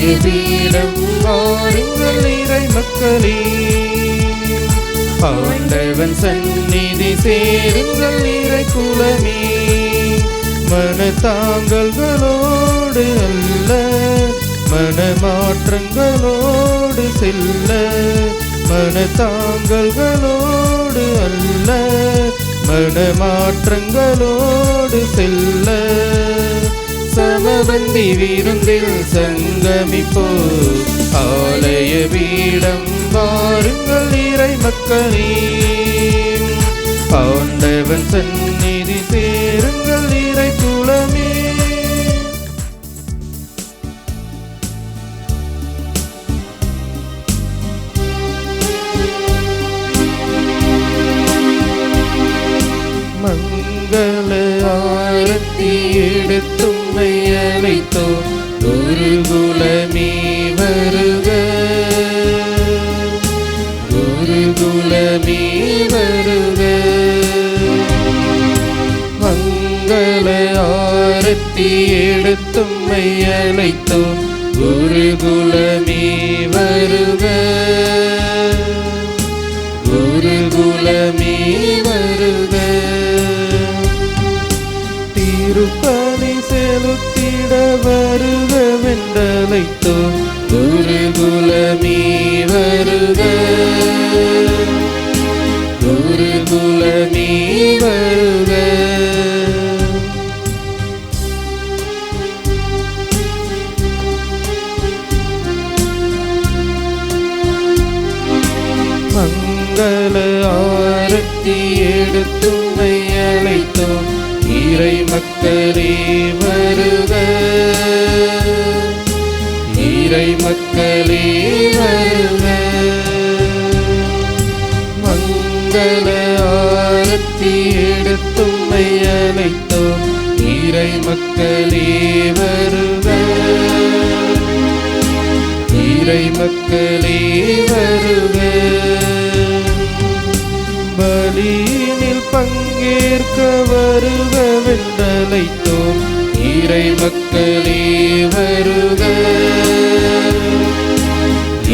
ஆலய பீடம் வாருங்கள் இறை மக்களே, ஆண்டவன் சந்நிதி சேருங்கள் இறை குலமே. மனத்தாங்கல்களோடு அல்ல மனமாற்றங்களோடு செல்ல, மனத்தாங்கல்களோடு அல்ல மனமாற்றங்களோடு செல்ல, சமபந்தி விருந்தில் சங்கமிப்போ ஆலய பீடம் வாருங்கள் இறை மக்களே, ஆண்டவன் சந்நிதி சேருங்கள் இறை குலமே. மங்கள ஆரத்தி எடுத்தும்மை அழைத்தோ குருகுலமே வருக, குருகுலமே வருக. மங்கள ஆரத்தி எடுத்தும்மை அழைத்தோ குருகுலமே வருக, குருகுலமே வருக. திருப்பணி செலுத்திட வருகவென்றழைத்தோ குருகுலமே வருக, குருகுலமே வருக. மங்கள ஆரத்தி எடுத்தும்மை அழைத்தோ இறை மக்களே வருக, இறை மக்களே வருக. மங்கள ஆரத்தி எடுத்தும்மை அழைத்தோ இறை மக்களே வருக, இறை மக்களே வருக. பலியினில் பங்கேற்க வருகவென்றழைத்தோம் இறை மக்களே வருக,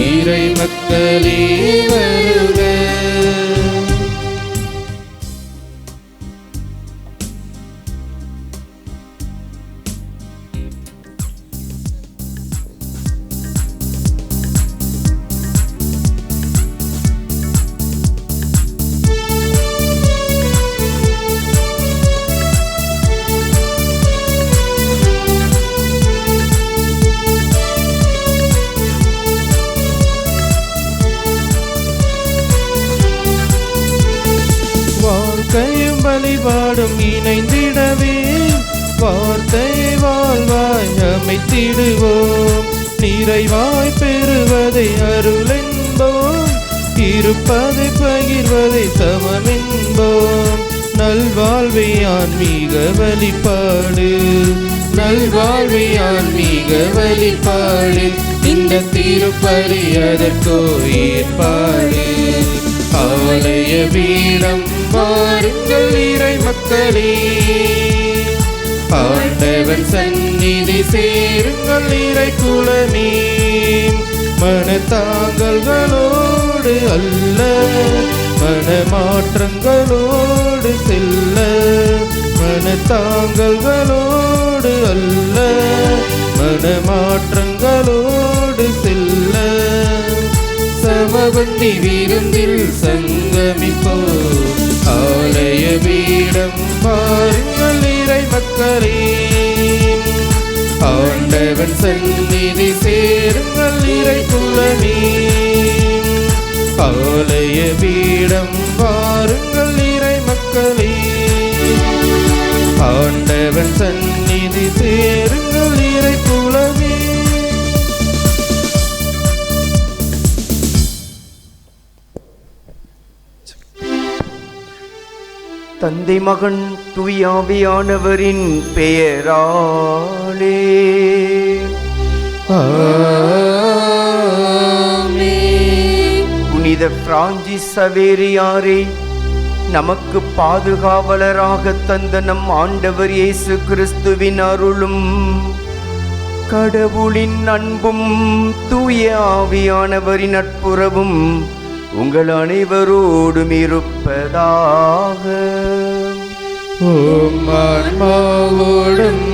இறை மக்களே வருக. வாழ்க்கையும் வழிபாடும் இணைந்திடவே வார்த்தையை வாழ்வாய் அமைத்திடுவோம், நிறைவாய் பெறுவதை அருளென்போம், இருப்பதை பகிர்வதை சமமென்போம். நல்வாழ்வை ஆன்மீக வழிபாடு, நல்வாழ்வை ஆன்மீக வழிபாடு, இந்த திருப்பலி அதற்கோ ஏற்பாடு. ஆலய பீடம் வாருங்கள் இறை மக்களே, ஆண்டவன் சந்நிதி சேருங்கள் இறை குலமே. மனத்தாங்கல்களோடு அல்ல மனமாற்றங்களோடு செல்ல, மனத்தாங்கல்களோடு அல்ல மனமாற்றங்களோடு செல்ல, சமபந்தி விருந்தில் சங்கமிப்போ ஆலய பீடம் வாருங்கள் இறை மக்களே, ஆண்டவன் சந்நிதி சேருங்கள் இறை குலமே. ஆலய பீடம் வாருங்கள் இறை மக்களே, ஆண்டவன் சந்நிதி சேருங்கள் இறை குலமே. தந்தை மகன் தூயாவியானவரின் பெயராலே புனித பிரான்சிஸ் சவேரியாரே, நமக்கு பாதுகாவலராக தந்த நம் ஆண்டவர் இயேசு கிறிஸ்துவின் அருளும் கடவுளின் அன்பும் தூய ஆவியானவரின் நட்புறவும் உங்கள் அனைவரோடும் இருப்பதாக. உம் ஆன்மாவோடும்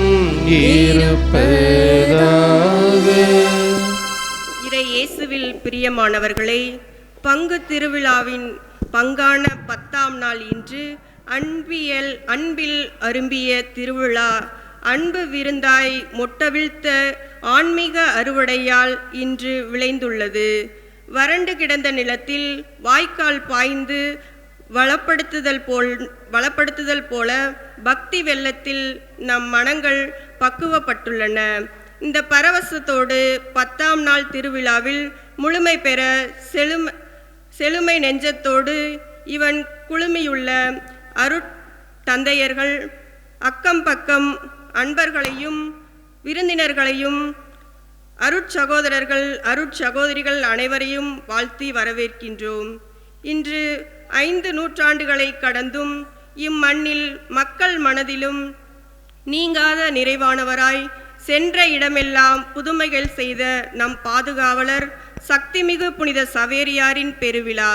இருப்பதாக. இறை இயேசுவில் பிரியமானவர்களே, பங்கு திருவிழாவின் பங்கான 10ஆம் நாள் இன்று அன்பில் அரும்பிய திருவிழா அன்பு விருந்தாய் மொட்டவிழ்த்த ஆன்மீக அறுவடையால் இன்று விளைந்துள்ளது. வறண்டு கிடந்த நிலத்தில் வாய்க்கால் பாய்ந்து வளப்படுத்துதல் போல பக்தி வெள்ளத்தில் நம் மனங்கள் பக்குவப்பட்டுள்ளன. இந்த பரவசத்தோடு 10ஆம் நாள் திருவிழாவில் முழுமை பெற செழுமை நெஞ்சத்தோடு இவன் குழுமியுள்ள அருட்தந்தையர்கள், அக்கம் பக்கம் அன்பர்களையும் விருந்தினர்களையும் அருட்சகோதரர்கள் அருட்சகோதரிகள் அனைவரையும் வாழ்த்தி வரவேற்கின்றோம். இன்று 5 நூற்றாண்டுகளை கடந்தும் இம்மண்ணில் மக்கள் மனதிலும் நீங்காத நிறைவானவராய் சென்ற இடமெல்லாம் புதுமைகள் செய்த நம் பாதுகாவலர் சக்திமிகு புனித சவேரியாரின் பெருவிழா.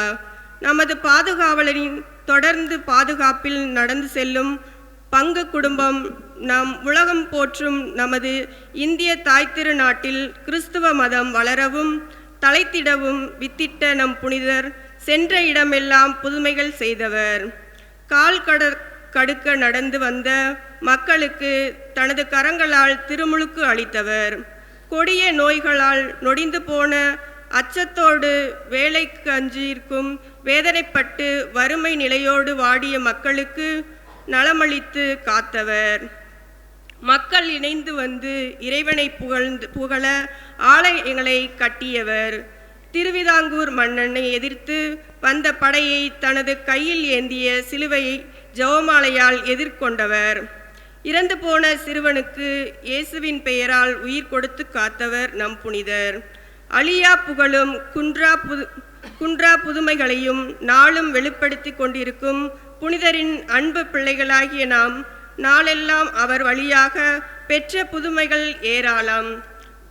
நமது பாதுகாவலரின் தொடர்ந்து பாதுகாப்பில் நடந்து செல்லும் பங்கு குடும்பம் நம் உலகம் போற்றும் நமது இந்திய தாய் திருநாட்டில் கிறிஸ்துவ மதம் வளரவும் தலைத்திடவும் வித்திட்ட நம் புனிதர் சென்ற இடமெல்லாம் புதுமைகள் செய்தவர். கால் கடுக்க நடந்து வந்த மக்களுக்கு தனது கரங்களால் திருமுழுக்கு அளித்தவர். கொடிய நோய்களால் நொடிந்து போன அச்சத்தோடு வேலைக்கு அஞ்சியிருக்கும் வேதனைப்பட்டு வறுமை நிலையோடு வாடிய மக்களுக்கு நலமளித்து காத்தவர். மக்கள் இணைந்து வந்து இறைவனை புகழ ஆலயங்களை கட்டியவர். திருவிதாங்கூர் மன்னனை எதிர்த்து வந்த படையை தனது கையில் ஏந்திய சிலுவையை ஜெபமாலையால் எதிர்கொண்டவர். இறந்து போன சிறுவனுக்கு இயேசுவின் பெயரால் உயிர் கொடுத்து காத்தவர் நம் புனிதர். அழியா புகழும் குன்றா புதுமைகளையும் நாளும் வெளிப்படுத்தி கொண்டிருக்கும் புனிதரின் அன்பு பிள்ளைகளாகிய நாம் நாளெல்லாம் அவர் வழியாக பெற்ற புதுமைகள் ஏராளம்.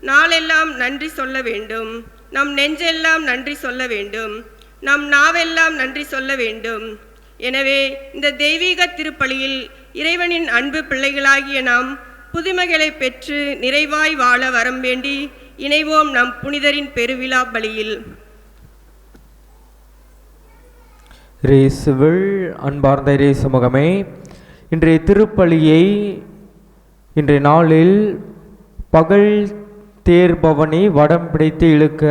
நாளெல்லாம் நன்றி சொல்ல வேண்டும். நம் நெஞ்செல்லாம் நன்றி சொல்ல வேண்டும். நம் நாவெல்லாம் நன்றி சொல்ல வேண்டும். எனவே இந்த தெய்வீக திருப்பலியில் இறைவனின் அன்பு பிள்ளைகளாகிய நாம் புதுமைகளை பெற்று நிறைவாய் வாழ வரம் வேண்டி இணைவோம் நம் புனிதரின் பெருவிழா பலியில். இயேசுவில் அன்பார்ந்த இயேசு முகமே, இன்றைய திருப்பலியை இன்றைய நாளில் பகல் தேர்பவனி வடம் பிடித்து இழுக்க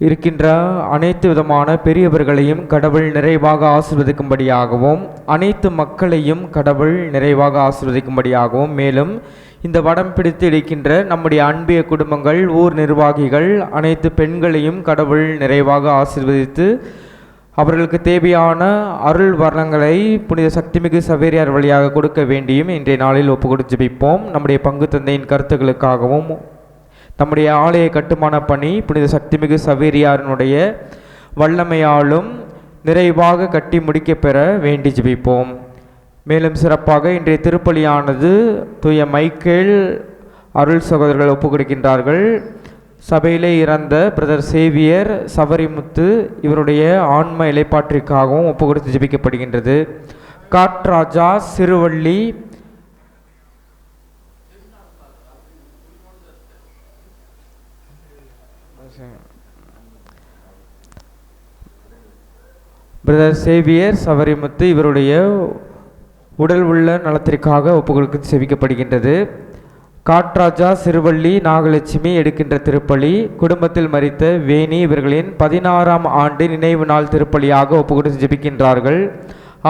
இருக்கின்ற அனைத்து விதமான பெரியவர்களையும் கடவுள் நிறைவாக ஆசீர்வதிக்கும்படியாகவும் அனைத்து மக்களையும் கடவுள் நிறைவாக ஆசீர்வதிக்கும்படியாகவும் மேலும் இந்த வடம் பிடித்து இழுக்கின்ற நம்முடைய அன்பிய குடும்பங்கள், ஊர் நிர்வாகிகள், அனைத்து பெண்களையும் கடவுள் நிறைவாக ஆசீர்வதித்து அவர்களுக்கு தேவையான அருள் வர்ணங்களை புனித சக்திமிகு சவேரியார் வழியாக கொடுக்க வேண்டியும் இன்றைய நாளில் ஒப்புக்கொடுத்து ஜெபிப்போம். நம்முடைய பங்கு தந்தையின் கருத்துக்களுக்காகவும் நம்முடைய ஆலய கட்டுமான பணி புனித சக்திமிகு சவேரியாரினுடைய வல்லமையாலும் நிறைவாக கட்டி முடிக்கப்பெற வேண்டி ஜெபிப்போம். மேலும் சிறப்பாக இன்றைய திருப்பலியானது தூய மைக்கேல் அருள் சகோதரர்கள் ஒப்புக் கொடுக்கின்றார்கள். சபையிலே இறந்த பிரதர் சேவியர் சவரிமுத்து இவருடைய ஆன்ம இலைப்பாற்றிற்காகவும் ஒப்பு கொடுத்து ஜெபிக்கப்படுகின்றது. காட்ராஜா சிறுவள்ளி பிரதர் சேவியர் சவரிமுத்து இவருடைய உடல் உள்ள நலத்திற்காக ஒப்பு கொடுத்து செவிக்கப்படுகின்றது. காட்ராஜா சிறுவள்ளி நாகலட்சுமி எடுக்கின்ற திருப்பலி குடும்பத்தில் மரித்த வேணி இவர்களின் 16ஆம் ஆண்டு நினைவு நாள் திருப்பலியாக ஒப்பு கொடுத்து ஜெபிக்கின்றார்கள்.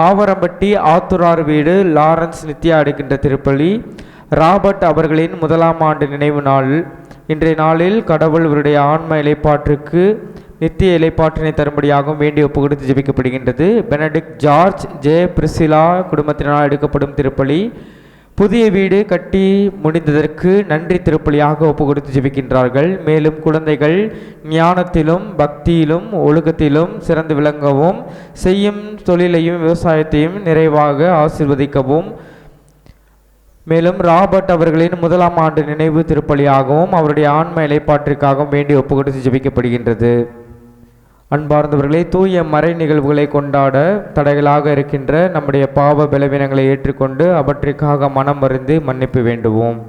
ஆவரம்பட்டி ஆத்துரார் வீடு லாரன்ஸ் நித்யா எடுக்கின்ற திருப்பலி ராபர்ட் அவர்களின் 1ஆம் ஆண்டு நினைவு நாள். இன்றைய நாளில் கடவுள் இவருடைய ஆன்ம இலைப்பாற்றுக்கு நித்திய இலைப்பாற்றினை தரும்படியாகவும் வேண்டி ஒப்பு கொடுத்து ஜெபிக்கப்படுகின்றது. பெனடிக்ட் ஜார்ஜ் பிரிசிலா குடும்பத்தினால் எடுக்கப்படும் திருப்பலி புதிய வீடு கட்டி முடிந்ததற்கு நன்றி திருப்பலியாக ஒப்பு கொடுத்து ஜெபிக்கின்றார்கள். மேலும் குழந்தைகள் ஞானத்திலும் பக்தியிலும் ஒழுக்கத்திலும் சிறந்து விளங்கவும் செய்யும் தொழிலையும் விவசாயத்தையும் நிறைவாக ஆசீர்வதிக்கவும் மேலும் ராபர்ட் அவர்களின் 1ஆம் ஆண்டு நினைவு திருப்பலியாகவும் அவருடைய ஆன்ம இலைப்பாற்றிற்காகவும் வேண்டி ஒப்புக்கொடுத்து ஜெபிக்கப்படுகின்றது. அன்பார்ந்தவர்களே, தூய மறை நிகழ்வுகளை கொண்டாட தடைகளாக இருக்கின்ற நம்முடைய பாவ பலவீனங்களை ஏற்றுக்கொண்டு அவற்றிற்காக மனம் வருந்தி மன்னிப்பு வேண்டுவோம்.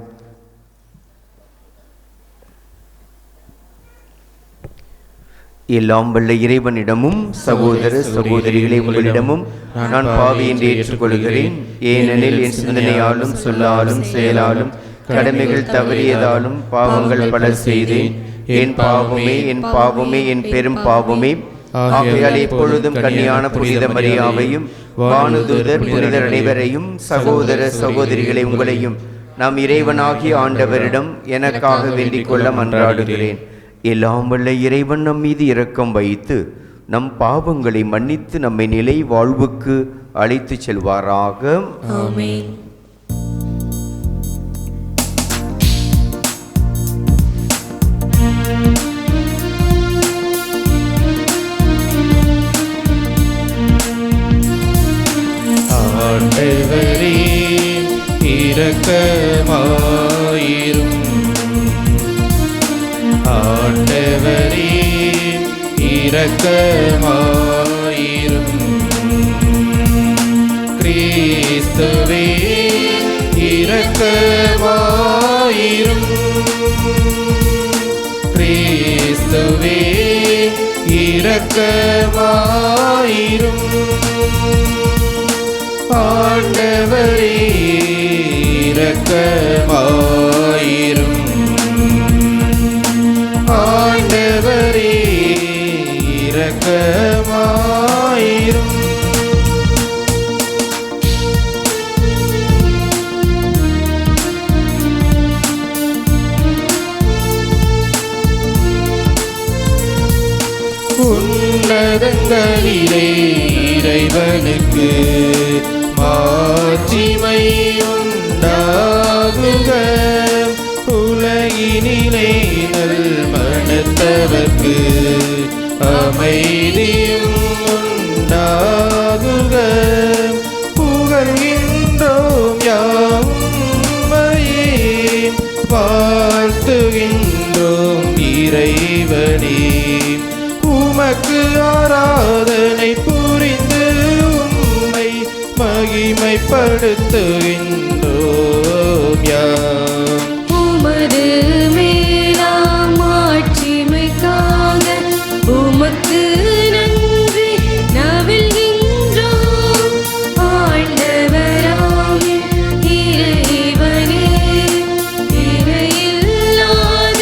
எல்லாம் வல்ல இறைவனிடமும் சகோதர சகோதரிகளை உங்களிடமும் நான் பாவி என்று ஏற்றுக்கொள்கிறேன். ஏனெனில் என் சிந்தனையாலும் சொல்லாலும் செயலாலும் கடமைகள் தவறியதாலும் பாவங்கள் பல செய்தேன். என் பாவமே என் பாவமே என் பெரும் பாவமே. ஆகையால் எப்பொழுதும் கன்னியான புனித மரியாவையும் வானுதூதர் புனிதர் அனைவரையும் சகோதர சகோதரிகளை உங்களையும் நாம் இறைவனாகிய ஆண்டவரிடம் எனக்காக வேண்டிக் கொள்ள மன்றாடுகிறேன். எல்லாம் வல்ல இறைவன் நம் மீது இரக்கம் வைத்து நம் பாவங்களை மன்னித்து நம்மை நிலை வாழ்வுக்கு அழைத்து செல்வாராக. ஆமென். ஆண்டவரே இரக்கமாயிரும். ஆண்டவரே இரக்கமாயிரும். கிறிஸ்துவே இரக்கமாயிரும். கிறிஸ்துவே இரக்கமாயிரும். ஆண்டவரே இரக்கமாயிரும். ஆண்டவரே இரக்கமாயிரும். உன்னதங்களிலே இறைவனுக்கு மாட்சிமை உண்டாகுக. உலகினிலே நல் மனத்தவர்க்கு அமைதியும் உண்டாகுக. புகழ்கின்றோம் யாம்மையே வாழ்த்துகின்றோம் இறைவனே. உமக்கு ஆராதனை புரிந்து உம்மை மகிமைப்படுத்துகின்றோம் யாம். உமது மேலாம் ஆட்சிமைக்காக உமக்கு நன்றி நவில்கின்றோம். ஆண்டவராகிய இறைவனே, இணையில்லாத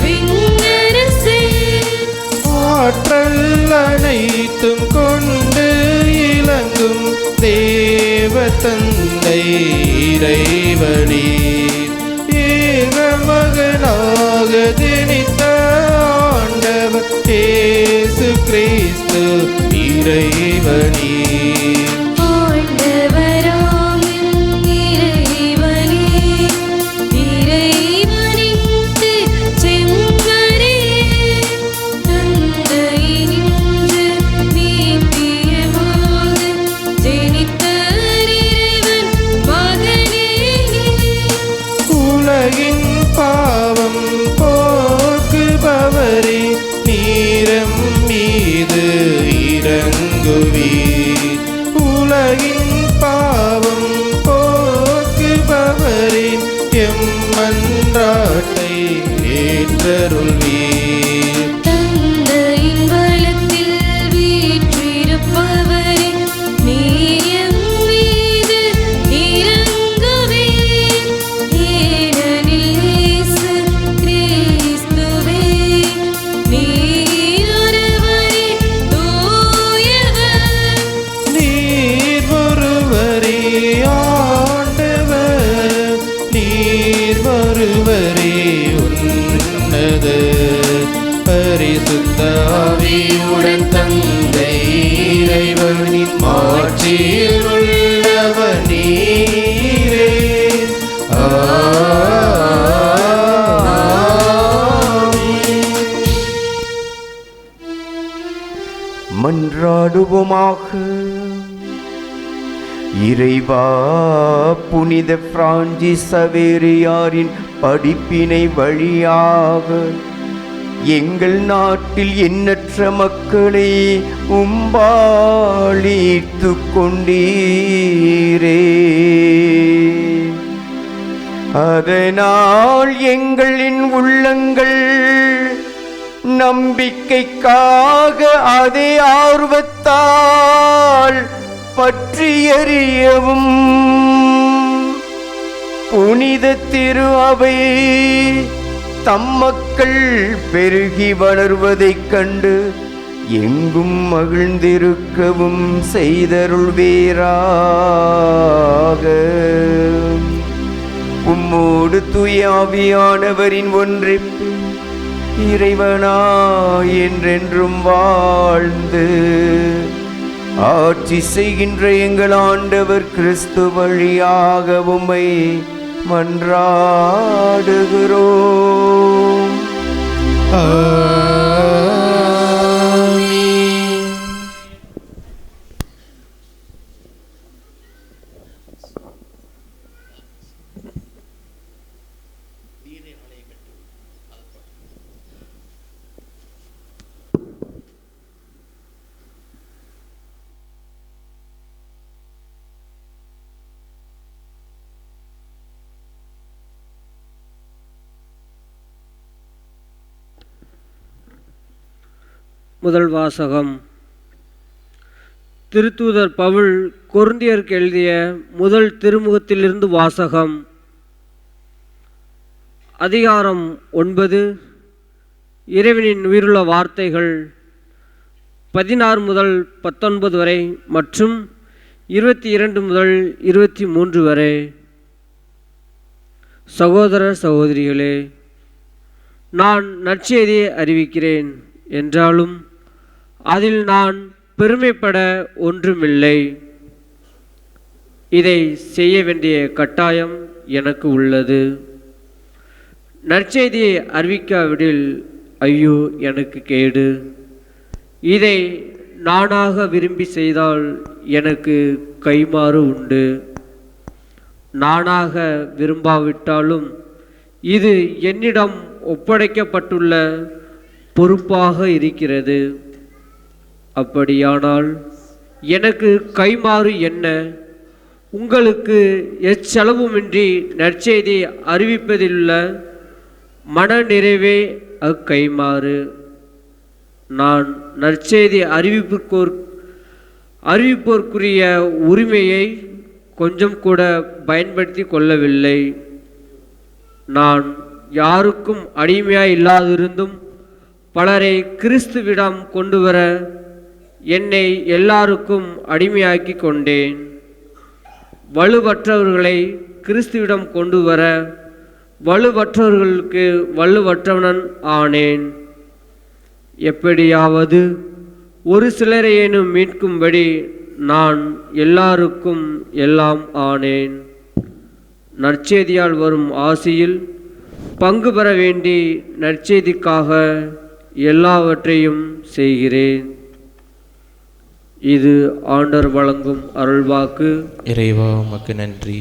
விண்ணரசே, ஆற்றல் அனைத்தும் கொண்டு இலங்கும் தேவ தந்தை இறைவனே, ஏக மகனாக ஜனித்த ஆண்டவர் இயேசு கிறிஸ்து இறைவனே. ஆண்டவராகிய இறைவனே, இறைவனின் திருச்செங்கரே, தந்தையினின்று நித்தியமாக ஜனித்த இறைவன் மகனே, உலகின் பாவம் போக்குபவரே, நீரம் மீது இறங்குவீர். உலகின் பாவம் போக்குபவரே, எம் மன்றாட்டை ஏற்றருள்வீர். தந்தையின் வலத்தில் வீற்றிருப்பவரே, நீர் எம் மீது இறங்குவீர். ஏனெனில் இயேசு கிறிஸ்துவே, நீர் ஒருவரே தூயவர். நீர் ஒருவரே ஆண்டவர், நீர் ஒருவரே உன்னத. பரிசுத்த ஆவியுடன் தந்தை இறைவனின் மாட்சியில் உள்ளவர் நீரே. மன்றாடுவோமாக. இறைவா, புனித பிரான்சிஸ் சவேரியாரின் படிப்பினை வழியாக எங்கள் நாட்டில் எண்ணற்ற மக்களை உம்பாலித்து கொண்டீரே. அதனால் எங்களின் உள்ளங்கள் நம்பிக்கைக்காக அதை ஆர்வத்தால் பற்றி எறியவும், புனித திரு அவை தம் மக்கள் பெருகி வளர்வதைக் கண்டு எங்கும் மகிழ்ந்திருக்கவும் செய்தருள்வீராக. உம்மோடு தூய ஆவியானவரின் ஒன்றிப்பு இறைவனா என்றென்றும் வாழ்ந்து ஆட்சி செய்கின்ற எங்கள் ஆண்டவர் கிறிஸ்து வழியாக உம்மை மன்றாடுகிறோம். முதல் வாசகம். திருத்தூதர் பவுல் கொரிந்தியருக்கு எழுதிய முதல் திருமுகத்திலிருந்து வாசகம். அதிகாரம் 9. இறைவனின் உயிருள்ள வார்த்தைகள் 16 முதல் 19 வரை மற்றும் 22 முதல் 23 வரை. சகோதர சகோதரிகளே, நான் நற்செய்தியை அறிவிக்கிறேன் என்றாலும் அதில் நான் பெருமைப்பட ஒன்றுமில்லை. இதை செய்ய வேண்டிய கட்டாயம் எனக்கு உள்ளது. நற்செய்தியை அறிவிக்காவிடில் ஐயோ எனக்கு கேடு. இதை நானாக விரும்பி செய்தால் எனக்கு கைமாறு உண்டு. நானாக விரும்பாவிட்டாலும் இது என்னிடம் ஒப்படைக்கப்பட்டுள்ள பொறுப்பாக இருக்கிறது. அப்படியானால் எனக்கு கைமாறு என்ன? உங்களுக்கு எச்செலவுமின்றி நற்செய்தி அறிவிப்பதிலுள்ள மன நிறைவே அக்கைமாறு. நான் நற்செய்தி அறிவிப்போர்க்குரிய உரிமையை கொஞ்சம் கூட பயன்படுத்தி கொள்ளவில்லை. நான் யாருக்கும் அடிமையாய் இல்லாதிருந்தும் பலரை கிறிஸ்துவிடம் கொண்டு வர என்னை எல்லாருக்கும் அடிமையாக்கி கொண்டேன். வலுவற்றவர்களை கிறிஸ்துவிடம் கொண்டு வர வலுவற்றவர்களுக்கு வலுவற்றவன் ஆனேன். எப்படியாவது ஒரு சிலரையேனும் மீட்கும்படி நான் எல்லாருக்கும் எல்லாம் ஆனேன். நற்செய்தியால் வரும் ஆசியில் பங்கு பெற வேண்டி நற்செய்திக்காக எல்லாவற்றையும் செய்கிறேன். இது ஆண்டவர் வழங்கும் அருள்வாக்கு. இறைவா உமக்கு நன்றி.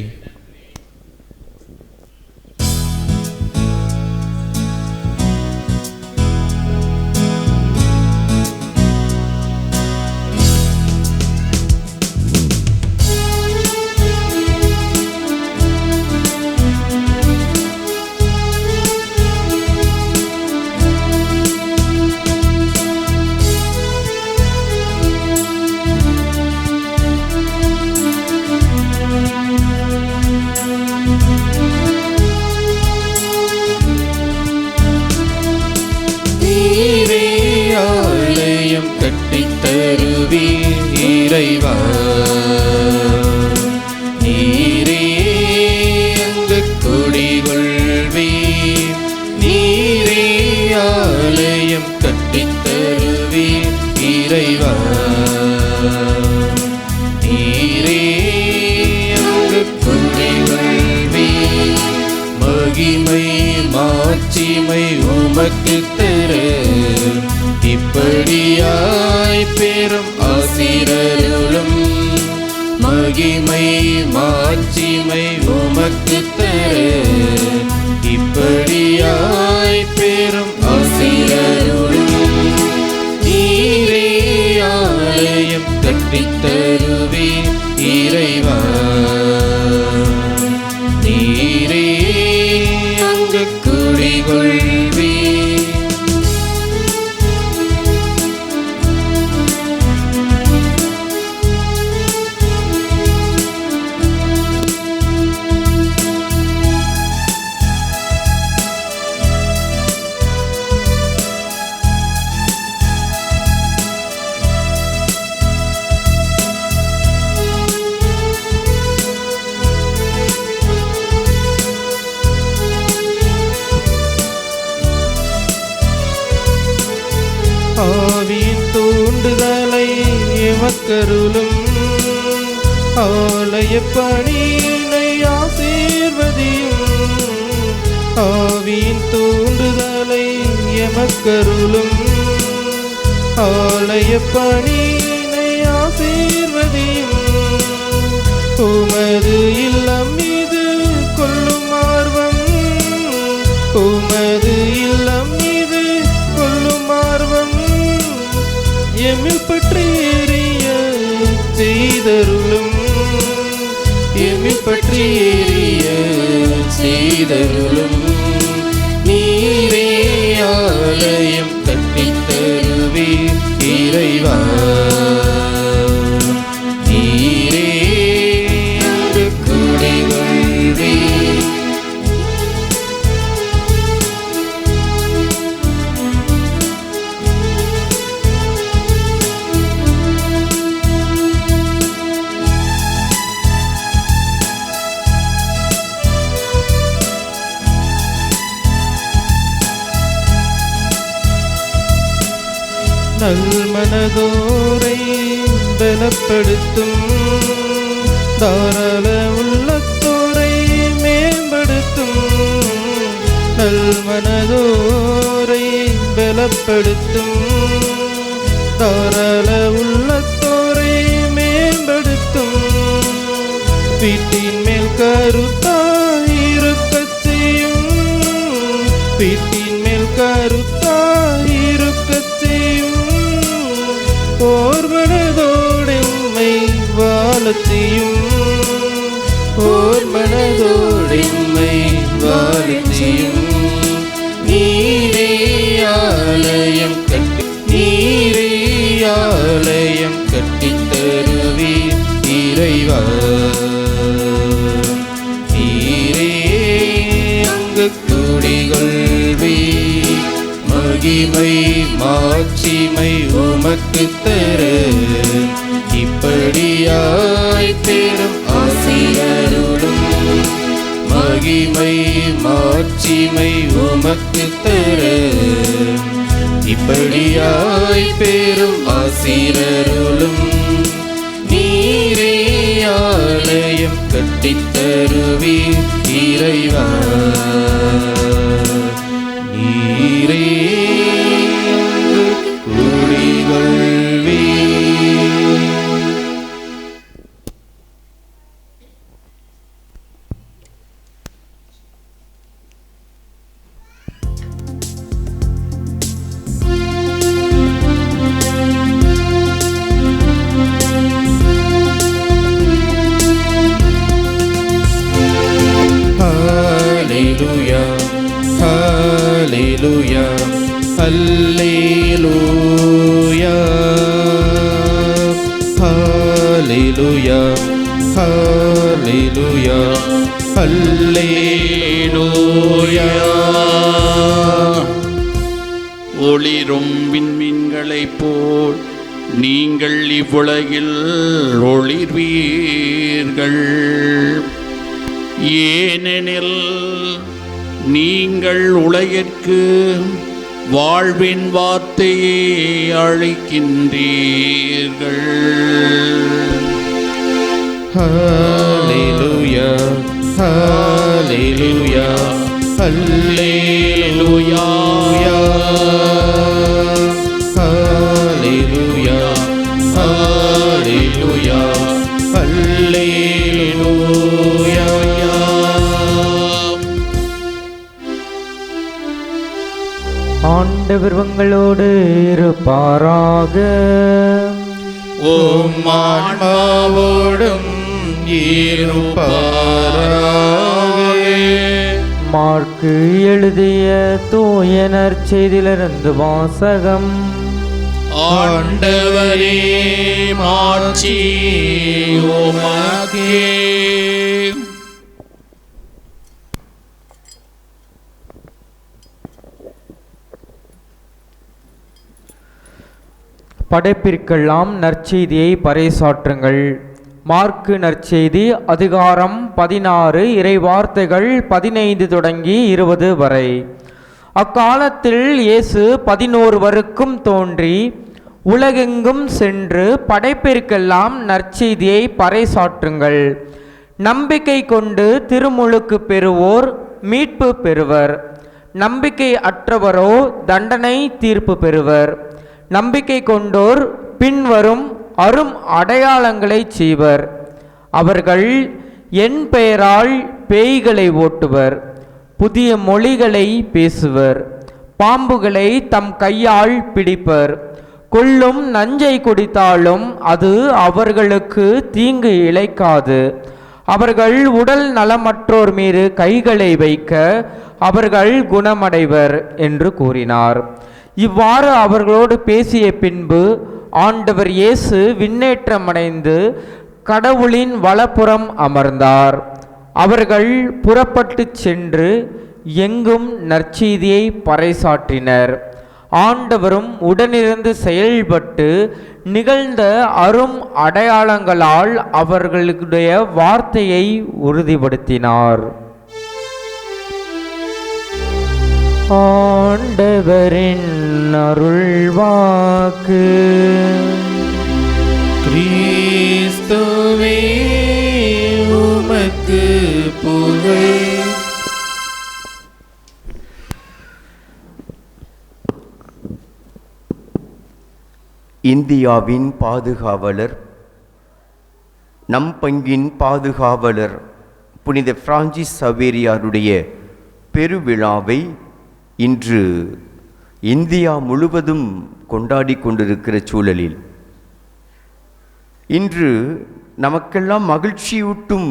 இறைவா நீரே அங்கு குடிகொள்வீர். நீரே ஆலயம் கட்டித் தருவீர். இறைவா நீரே அங்கு குடிகொள்வீர். மகிமை மாட்சிமை உமக்கு தர இப்படியாய் பெரும் ஆசிரருளும் மகிமை மாட்சிமை உமக்கு தர இப்படியாய் பெரும் ஆசிரியருளும் நீரே ஆலயம் கட்டித் தருவே இறைவா நீரே அங்கு குடிகொள்வே ஆவியின் தூண்டுதலை எமக்கருளும் ஆலய பணியினை ஆசீர்வதியும் ஆவியின் தூண்டுதலை எமக்கருளும் ஆலய பணியினை ஆசீர்வதியும் உமது இல்லம் மீது கொள்ளும் ஆர்வம் உமது இல்லம் மீது கொள்ளும் ஆர்வம் எம்மில் பற்றி எரிய செய்தருளும் எம்மில் பற்றி எரிய செய்தருளும் நீரே ஆலயம் கட்டித் தருவே இறைவா நீரே அங்கு குடிகொள்வே நல்மனதோரை பலப்படுத்தும் தாராள உள்ளத்தோரை மேம்படுத்தும் நல்மனதோரை பலப்படுத்தும் தாராள உள்ளத்தோரை மேம்படுத்தும் வீட்டின் மேல் கருத்தாயிருக்கச் செய்யும் வீட்டின் மேல் கருத்தாயிருக்கச் செய்யும் ஓர் மனதோடு உம்மை வாழச் செய்யும் ஓர் மனதோடு உம்மை வாழச் செய்யும் நீரே ஆலயம் கட்டி நீரே ஆலயம் கட்டித் தருவே இறைவா நீரே அங்கு குடிகொள்வே மகிமை மாட்சிமை உமக்கு தர இப்படியாய் பெரும் ஆசிரியருளும் மகிமை மாட்சிமை உமக்கு தர இப்படியாய் பெரும் ஆசிரியருளும் நீரே ஆலயம் கட்டித் தருவே இறைவா நீரே அங்கு குடிகொள்வே Hallelujah, Hallelujah, Hallelujah, Hallelujah, Hallelujah, Hallelujah. ஒளிரும் விண்மீன்களைப் போல் நீங்கள் இவ்வுலகில் ஒளிர்வீர்கள். ஏனெனில் நீங்கள் உலகிற்கு வாழ்வின் வார்த்தையை அளிக்கின்றீர்கள். Hallelujah, Hallelujah, Hallelujah, Hallelujah, Hallelujah, Hallelujah. ஆண்டவர் உங்களோடு இருப்பாராக. ஓம் ஆன்மாவோடும் இருப்பாராக. மார்க்கு எழுதிய தூய நற்செய்தியிலிருந்து வாசகம். ஆண்டவரே மாட்சி உமக்கே. படைப்பிற்கெல்லாம் நற்செய்தியை பறைசாற்றுங்கள். மார்க்கு நற்செய்தி அதிகாரம் 16 இறைவார்த்தைகள் 15 தொடங்கி 20 வரை. அக்காலத்தில் இயேசு 11 தோன்றி உலகெங்கும் சென்று படைப்பிற்கெல்லாம் நற்செய்தியை பறைசாற்றுங்கள். நம்பிக்கை கொண்டு திருமுழுக்கு பெறுவோர் மீட்பு பெறுவர். நம்பிக்கை அற்றவரோ தண்டனை தீர்ப்பு பெறுவர். நம்பிக்கை கொண்டோர் பின்வரும் அரும் அடையாளங்களை செய்வர். அவர்கள் என் பெயரால் பேய்களை ஓட்டுவர், புதிய மொழிகளை பேசுவர், பாம்புகளை தம் கையால் பிடிப்பர், கொல்லும் நஞ்சை குடித்தாலும் அது அவர்களுக்கு தீங்கு இழைக்காது. அவர்கள் உடல் நலமற்றோர் மீது கைகளை வைக்க அவர்கள் குணமடைவர் என்று கூறினார். இவ்வாறு அவர்களோடு பேசிய பின்பு ஆண்டவர் இயேசு விண்ணேற்றமடைந்து கடவுளின் வலப்புறம் அமர்ந்தார். அவர்கள் புறப்பட்டு சென்று எங்கும் நற்செய்தியை பறைசாற்றினர். ஆண்டவரும் உடனிருந்து செயல்பட்டு நிகழ்ந்த அரும் அடையாளங்களால் அவர்களுடைய வார்த்தையை உறுதிப்படுத்தினார். ஆண்டவரின் அருள்வாக்கு. கிறிஸ்துவே உமக்கு புகழ். இந்தியாவின் பாதுகாவலர், நம் பங்கின் பாதுகாவலர் புனித பிரான்சிஸ் சவேரியாருடைய பெருவிழாவை இன்று இந்தியா முழுவதும் கொண்டாடி கொண்டிருக்கிற சூழலில் இன்று நமக்கெல்லாம் மகிழ்ச்சியூட்டும்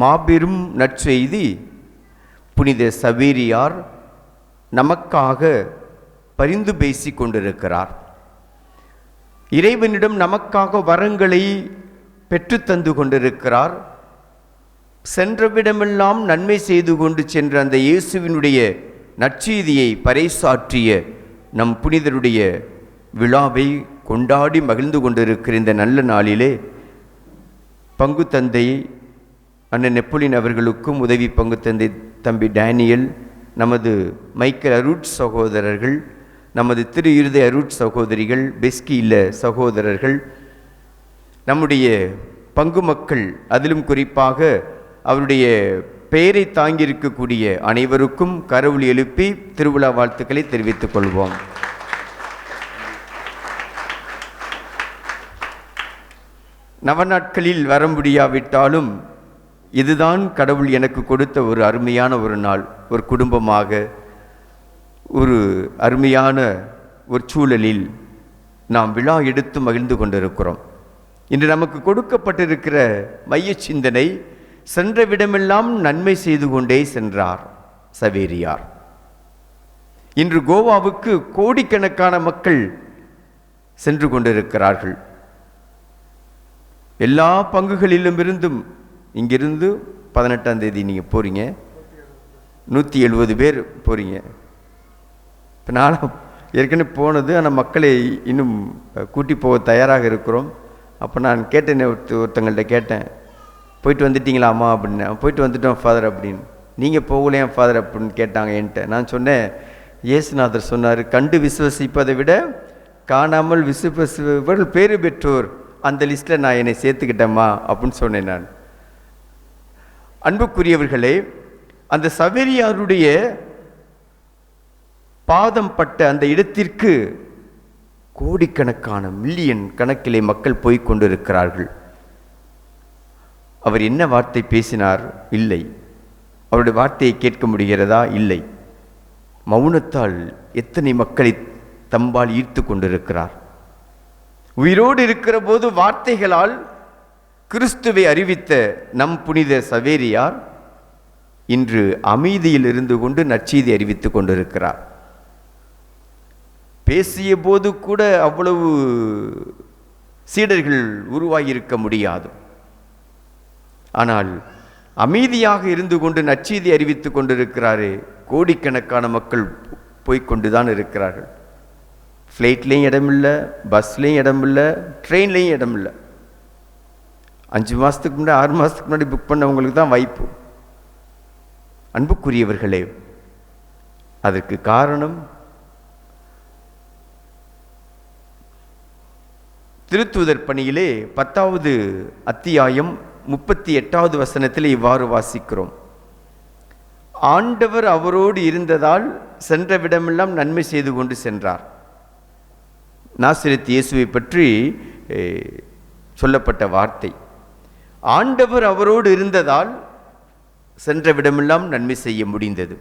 மாபெரும் நற்செய்தி, புனித சவேரியார் நமக்காக பரிந்து பேசி கொண்டிருக்கிறார். இறைவனிடம் நமக்காக வரங்களை பெற்றுத்தந்து கொண்டிருக்கிறார். சென்றவிடமெல்லாம் நன்மை செய்து கொண்டு சென்ற அந்த இயேசுவினுடைய நற்செய்தியை பறைசாற்றிய நம் புனிதருடைய விழாவை கொண்டாடி மகிழ்ந்து கொண்டிருக்கிற இந்த நல்ல நாளிலே பங்கு தந்தை அண்ணன் நெப்போலியன் அவர்களுக்கும் உதவி பங்கு தந்தை தம்பி டேனியல், நமது மைக்கேல் அருட் சகோதரர்கள், நமது திரு இருதய அருட் சகோதரிகள், பெஸ்கி இல்ல சகோதரர்கள், நம்முடைய பங்கு மக்கள், அதிலும் குறிப்பாக அவருடைய பெயரை தாங்கியிருக்கக்கூடிய அனைவருக்கும் கரவொலி எழுப்பி திருவிழா வாழ்த்துக்களை தெரிவித்துக் கொள்வோம். நவநாட்களில் வர முடியாவிட்டாலும் இதுதான் கடவுள் எனக்கு கொடுத்த ஒரு அருமையான ஒரு நாள். ஒரு குடும்பமாக ஒரு அருமையான ஒரு சூழலில் நாம் விழா எடுத்து மகிழ்ந்து கொண்டிருக்கிறோம். இன்று நமக்கு கொடுக்கப்பட்டிருக்கிற மைய சிந்தனை, சென்ற விடமெல்லாம் நன்மை செய்து கொண்டே சென்றார் சவேரியார். இன்று கோவாவுக்கு கோடிக்கணக்கான மக்கள் சென்று கொண்டிருக்கிறார்கள். எல்லா பங்குகளிலும் இருந்தும், இங்கிருந்து 18ஆம் தேதி நீங்கள் போகிறீங்க, 170 பேர் போகிறீங்க. இப்போ நானும் ஏற்கனவே போனது, ஆனால் மக்களை இன்னும் கூட்டி போக தயாராக இருக்கிறோம். அப்போ நான் கேட்டேன், ஒருத்தங்கள்ட்ட கேட்டேன், போயிட்டு வந்துட்டீங்களாம்மா அப்படின்னு. போயிட்டு வந்துட்டோம் ஃபாதர் அப்படின்னு. நீங்கள் போகலையா ஃபாதர் அப்படின்னு கேட்டாங்க என்கிட்ட. நான் சொன்னேன், இயேசுநாதர் சொன்னார், கண்டு விசுவசிப்பதை விட காணாமல் விசுவசிப்பவர்கள் பேறு பெற்றோர், அந்த லிஸ்ட்டில் நான் என்னை சேர்த்துக்கிட்டேம்மா அப்படின்னு சொன்னேன் நான். அன்புக்குரியவர்களே, அந்த சவேரியாருடைய பாதம் பட்ட அந்த இடத்திற்கு கோடிக்கணக்கான மில்லியன் கணக்கிலே மக்கள் போய்கொண்டிருக்கிறார்கள். அவர் என்ன வார்த்தை பேசினார்? இல்லை. அவருடைய வார்த்தையை கேட்க முடிகிறதா? இல்லை. மௌனத்தால் எத்தனை மக்களை தம்பால் ஈர்த்து கொண்டிருக்கிறார். உயிரோடு இருக்கிற போது வார்த்தைகளால் கிறிஸ்துவை அறிவித்த நம் புனித சவேரியார் இன்று அமைதியில் இருந்து கொண்டு நற்செய்தி அறிவித்துக் கொண்டிருக்கிறார். பேசிய போது கூட அவ்வளவு சீடர்கள் உருவாகியிருக்க முடியாது. ஆனால் அமைதியாக இருந்து கொண்டு நற்செய்தி அறிவித்துக் கொண்டிருக்கிறாரே, கோடிக்கணக்கான மக்கள் போய்கொண்டுதான் இருக்கிறார்கள். ஃப்ளைட்லேயும் இடமில்லை, பஸ்லேயும் இடமில்லை, ட்ரெயின்லேயும் இடமில்லை. 5 மாதத்துக்கு முன்னாடி 6 மாதத்துக்கு முன்னாடி புக் பண்ணவங்களுக்கு தான் வாய்ப்பு. அன்புக்குரியவர்களே, அதற்கு காரணம் திருத்தூதர் பணியிலே 10வது அத்தியாயம் 38வது வசனத்தில் இவ்வாறு வாசிக்கிறோம். ஆண்டவர் அவரோடு இருந்ததால் சென்றவிடமெல்லாம் நன்மை செய்து கொண்டு சென்றார். நாசரேத் இயேசுவை பற்றி சொல்லப்பட்ட வார்த்தை. ஆண்டவர் அவரோடு இருந்ததால் சென்றவிடமெல்லாம் நன்மை செய்ய முடிந்தது.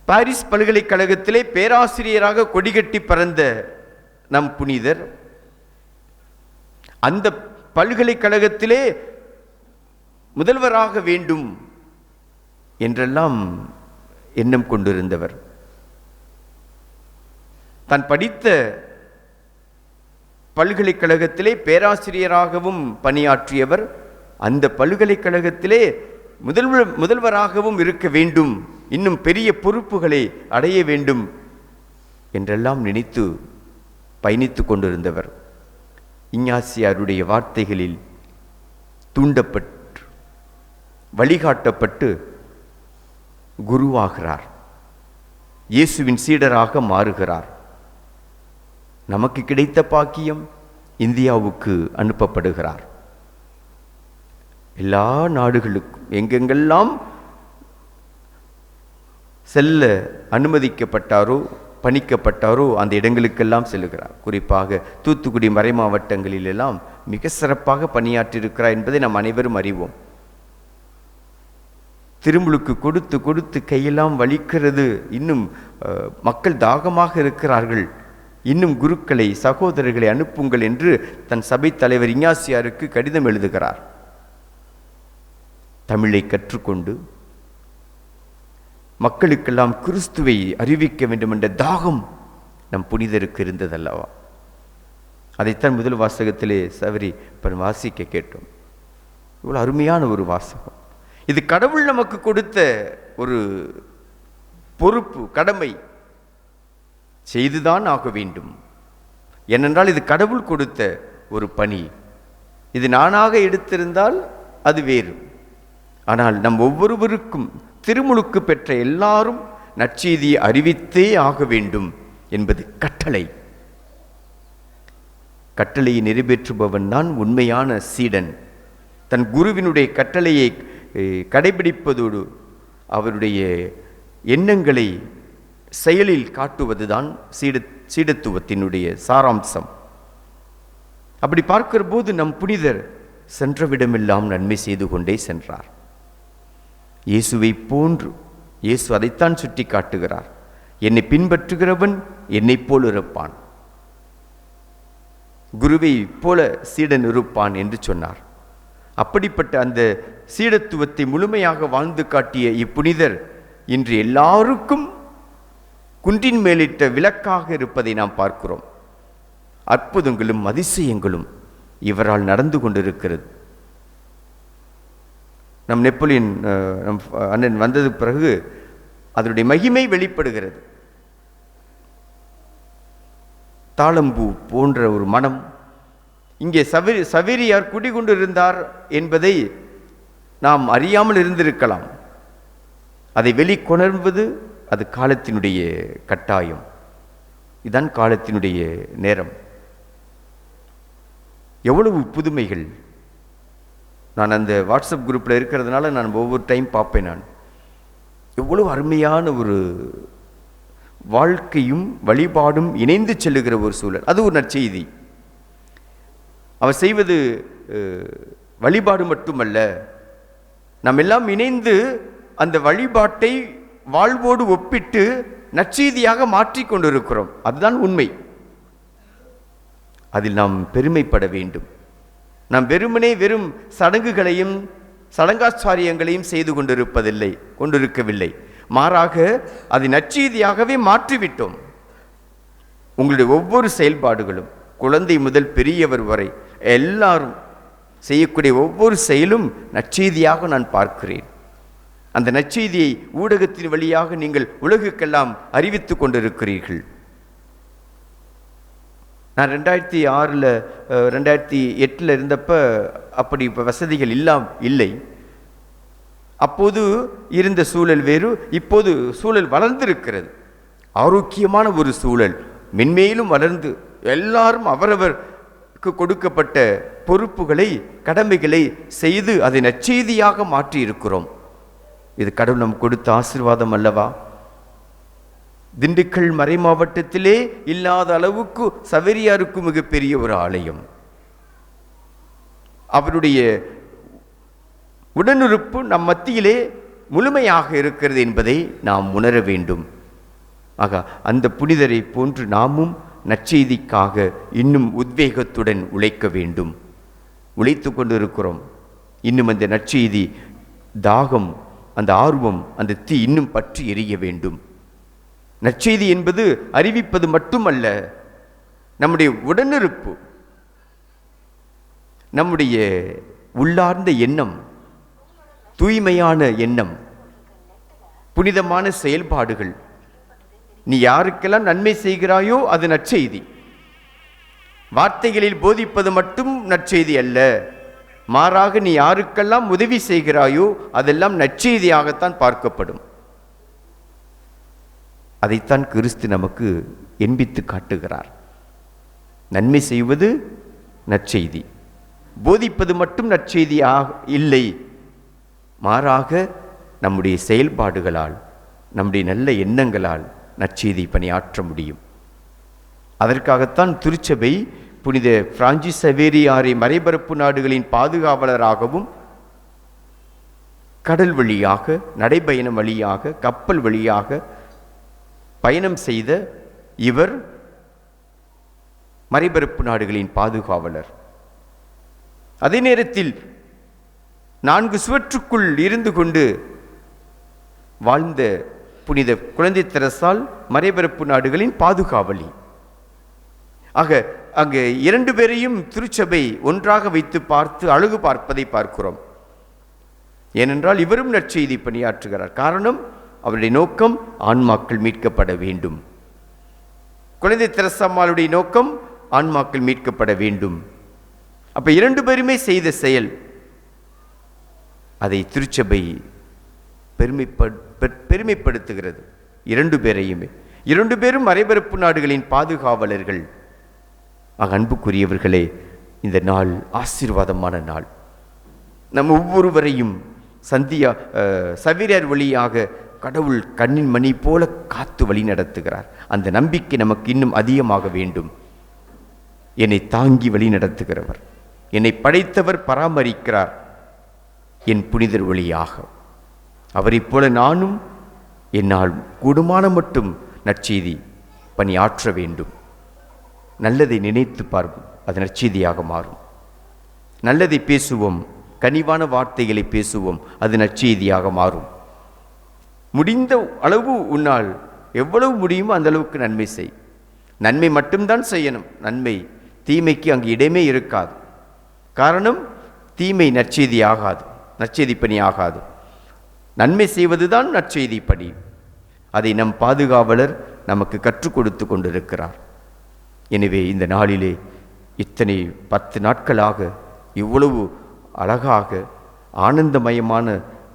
பாரிஸ் பல்கலைக்கழகத்திலே பேராசிரியராக கொடிகட்டி பறந்த நம் புனிதர் அந்த பல்கலைக்கழகத்திலே முதல்வராக வேண்டும் என்றெல்லாம் எண்ணம் கொண்டிருந்தவர். தான் படித்த பல்கலைக்கழகத்திலே பேராசிரியராகவும் பணியாற்றியவர். அந்த பல்கலைக்கழகத்திலே முதல்வராகவும் இருக்க வேண்டும், இன்னும் பெரிய பொறுப்புகளை அடைய வேண்டும் என்றெல்லாம் நினைத்து பயணித்து கொண்டிருந்தவர். இஞ்ஞாசியாருடைய வார்த்தைகளில் தூண்டப்பட்டு வழிகாட்டப்பட்டு குருவாகிறார், இயேசுவின் சீடராக மாறுகிறார். நமக்கு கிடைத்த பாக்கியம், இந்தியாவுக்கு அனுப்பப்படுகிறார். எல்லா நாடுகளுக்கும் எங்கெங்கெல்லாம் செல்ல அனுமதிக்கப்பட்டாரோ பணிக்கப்பட்டாரோ அந்த இடங்களுக்கெல்லாம் செல்லுகிறார். குறிப்பாக தூத்துக்குடி மறை மாவட்டங்களிலெல்லாம் மிக சிறப்பாக பணியாற்றியிருக்கிறார் என்பதை நாம் அனைவரும் அறிவோம். திருமுழுக்கு கொடுத்து கொடுத்து கையெல்லாம் வலிக்கிறது. இன்னும் மக்கள் தாகமாக இருக்கிறார்கள், இன்னும் குருக்களை சகோதரர்களை அனுப்புங்கள் என்று தன் சபை தலைவர் இஞ்ஞாசியாருக்கு கடிதம் எழுதுகிறார். தமிழை கற்றுக்கொண்டு மக்களுக்கெல்லாம் கிறிஸ்துவை அறிவிக்க வேண்டும் என்ற தாகம் நம் புனிதருக்கு இருந்ததல்லவா? அதைத்தான் முதல் வாசகத்திலே சவரி வாசிக்க கேட்டோம். இவ்வளவு அருமையான ஒரு வாசகம். இது கடவுள் நமக்கு கொடுத்த ஒரு பொறுப்பு, கடமை. செய்துதான் ஆக வேண்டும். ஏனென்றால் இது கடவுள் கொடுத்த ஒரு பணி. இது நானாக எடுத்திருந்தால் அது வேறு. ஆனால் நம் ஒவ்வொருவருக்கும் திருமுழுக்கு பெற்ற எல்லாரும் நற்செய்தியை அறிவித்தே ஆக வேண்டும் என்பது கட்டளை. கட்டளையை நிறைவேற்றுபவன் தான் உண்மையான சீடன். தன் குருவினுடைய கட்டளையை கடைபிடிப்பதோடு அவருடைய எண்ணங்களை செயலில் காட்டுவதுதான் சீடத்துவத்தினுடைய சாராம்சம். அப்படி பார்க்கிற போது நம் புனிதர் சென்றவிடமெல்லாம் நன்மை செய்து கொண்டே சென்றார். இயேசுவை போன்று, இயேசு அதைத்தான் சுட்டி காட்டுகிறார். என்னை பின்பற்றுகிறவன் என்னை போல் இருப்பான், குருவை போல சீடன் இருப்பான் என்று சொன்னார். அப்படிப்பட்ட அந்த சீடத்துவத்தை முழுமையாக வாழ்ந்து காட்டிய இப்புனிதர் இன்று எல்லாருக்கும் குன்றின் மேலிட்ட விளக்காக இருப்பதை நாம் பார்க்கிறோம். அற்புதங்களும் அதிசயங்களும் இவரால் நடந்து கொண்டிருக்கிறது. நம் நெப்போலியன் நம் அண்ணன் வந்தது பிறகு அதனுடைய மகிமை வெளிப்படுகிறது. தாளம்பூ போன்ற ஒரு மனம் இங்கே சவேரியார் குடிகொண்டிருந்தார் என்பதை நாம் அறியாமல் இருந்திருக்கலாம். அதை வெளிக்கொணர்வது அது காலத்தினுடைய கட்டாயம். இதுதான் காலத்தினுடைய நேரம். எவ்வளவு புதுமைகள்! நான் அந்த வாட்ஸ்அப் குரூப்பில் இருக்கிறதுனால நான் ஒவ்வொரு டைம் பார்ப்பேன். நான் எவ்வளவு அருமையான ஒரு வாழ்க்கையும் வழிபாடும் இணைந்து செல்லுகிற ஒரு சூழல். அது ஒரு நற்செய்தி. அவர் செய்வது வழிபாடு மட்டுமல்ல, நாம் எல்லாம் இணைந்து அந்த வழிபாட்டை வாழ்வோடு ஒப்பிட்டு நற்செய்தியாக மாற்றிக் கொண்டிருக்கிறோம். அதுதான் உண்மை. அதில் நாம் பெருமைப்பட வேண்டும். நாம் வெறும் சடங்குகளையும் சடங்காச்சாரியங்களையும் செய்து கொண்டிருக்கவில்லை. மாறாக அதை நற்செய்தியாகவே மாற்றிவிட்டோம். உங்களுடைய ஒவ்வொரு செயல்பாடுகளும், குழந்தை முதல் பெரியவர் வரை எல்லாரும் செய்யக்கூடிய ஒவ்வொரு செயலும் நற்செய்தியாக நான் பார்க்கிறேன். அந்த நற்செய்தியை ஊடகத்தின் வழியாக நீங்கள் உலகுக்கெல்லாம் அறிவித்து கொண்டிருக்கிறீர்கள். நான் 2006 2008 இருந்தப்ப அப்படி வசதிகள் இல்லை. அப்போது இருந்த சூழல் வேறு, இப்போது சூழல் வளர்ந்திருக்கிறது. ஆரோக்கியமான ஒரு சூழல் மென்மேலும் வளர்ந்து எல்லாரும் அவரவருக்கு கொடுக்கப்பட்ட பொறுப்புகளை, கடமைகளை செய்து அதை நற்செய்தியாக மாற்றி இருக்கிறோம். இது கடவுள் நமக்கு கொடுத்த ஆசீர்வாதம் அல்லவா? திண்டுக்கல் மறை மாவட்டத்திலே இல்லாத அளவுக்கு சவேரியாருக்கு மிகப்பெரிய ஒரு ஆலயம். அவருடைய உடனிருப்பு நம் மத்தியிலே முழுமையாக இருக்கிறது என்பதை நாம் உணர வேண்டும். ஆக அந்த புனிதரை போன்று நாமும் நற்செய்திக்காக இன்னும் உத்வேகத்துடன் உழைக்க வேண்டும். உழைத்து கொண்டிருக்கிறோம். இன்னும் அந்த நற்செய்தி தாகம், அந்த ஆர்வம், அந்த தீ இன்னும் பற்றி எரிய வேண்டும். நற்செய்தி என்பது அறிவிப்பது மட்டுமல்ல, நம்முடைய உடனிருப்பு, நம்முடைய உள்ளார்ந்த எண்ணம், தூய்மையான எண்ணம், புனிதமான செயல்பாடுகள். நீ யாருக்கெல்லாம் நன்மை செய்கிறாயோ அது நற்செய்தி. வார்த்தைகளில் போதிப்பது மட்டும் நற்செய்தி அல்ல. மாறாக நீ யாருக்கெல்லாம் உதவி செய்கிறாயோ அதெல்லாம் நற்செய்தியாகத்தான் பார்க்கப்படும். அதைத்தான் கிறிஸ்து நமக்கு எண்பித்து காட்டுகிறார். நன்மை செய்வது நற்செய்தி, போதிப்பது மட்டும் நற்செய்தியாக இல்லை. மாறாக நம்முடைய செயல்பாடுகளால், நம்முடைய நல்ல எண்ணங்களால் நற்செய்தி பணியாற்ற முடியும். அதற்காகத்தான் திருச்சபை புனித பிரான்சிஸ் சவேரியாரை மறைபரப்பு நாடுகளின் பாதுகாவலராகவும், கடல் வழியாக, நடைபயணம் வழியாக, கப்பல் வழியாக பயணம் செய்த இவர் மறைபரப்பு நாடுகளின் பாதுகாவலர். அதே நேரத்தில் 4 சுவற்றுக்குள் இருந்து கொண்டு வாழ்ந்த புனித குழந்தை தெரசால் மறைபரப்பு நாடுகளின் பாதுகாவலி. ஆக அங்கு 2 பேரையும் திருச்சபை ஒன்றாக வைத்து பார்த்து அழகு பார்ப்பதை பார்க்கிறோம். ஏனென்றால் இவரும் நற்செய்தி பணியாற்றுகிறார். காரணம், அவருடைய நோக்கம் ஆன்மாக்கள் மீட்கப்பட வேண்டும். குழந்தை தெரசாம்மாளுடைய நோக்கம் ஆன்மாக்கள் மீட்கப்பட வேண்டும். அப்ப 2 பேருமே செய்த செயல், அதை திருச்சபை பெருமைப்படுத்துகிறது. 2 பேரையுமே, 2 பேரும் மறைபரப்பு நாடுகளின் பாதுகாவலர்கள். அன்புக்குரியவர்களே, இந்த நாள் ஆசீர்வாதமான நாள். நம் ஒவ்வொருவரையும் சவேரியார் வழியாக கடவுள் கண்ணின் மணி போல காத்து வழி நடத்துகிறார். அந்த நம்பிக்கை நமக்கு இன்னும் அதிகமாக வேண்டும். என்னை தாங்கி வழி நடத்துகிறவர், என்னை படைத்தவர் பராமரிக்கிறார் என் புனிதர் வழியாக. அவரைப் போல நானும் என்னால் கூடுமான மட்டும் நற்செய்தி பணியாற்ற வேண்டும். நல்லதை நினைத்து பார்ப்போம், அது நற்செய்தியாக மாறும். நல்லதை பேசுவோம், கனிவான வார்த்தைகளை பேசுவோம், அது நற்செய்தியாக மாறும். முடிந்த அளவு உன்னால் எவ்வளவு முடியுமோ அந்த அளவுக்கு நன்மை செய். நன்மை மட்டும்தான் செய்யணும். தீமைக்கு அங்கு இடமே இருக்காது. காரணம், தீமை நற்செய்தி ஆகாது, நற்செய்தி பணி ஆகாது. நன்மை செய்வதுதான் நற்செய்தி பணி. அதை நம் பாதுகாவலர் நமக்கு கற்றுக் கொடுத்து கொண்டிருக்கிறார். எனவே இந்த நாளிலே இத்தனை 10 நாட்களாக இவ்வளவு அழகாக ஆனந்தமயமான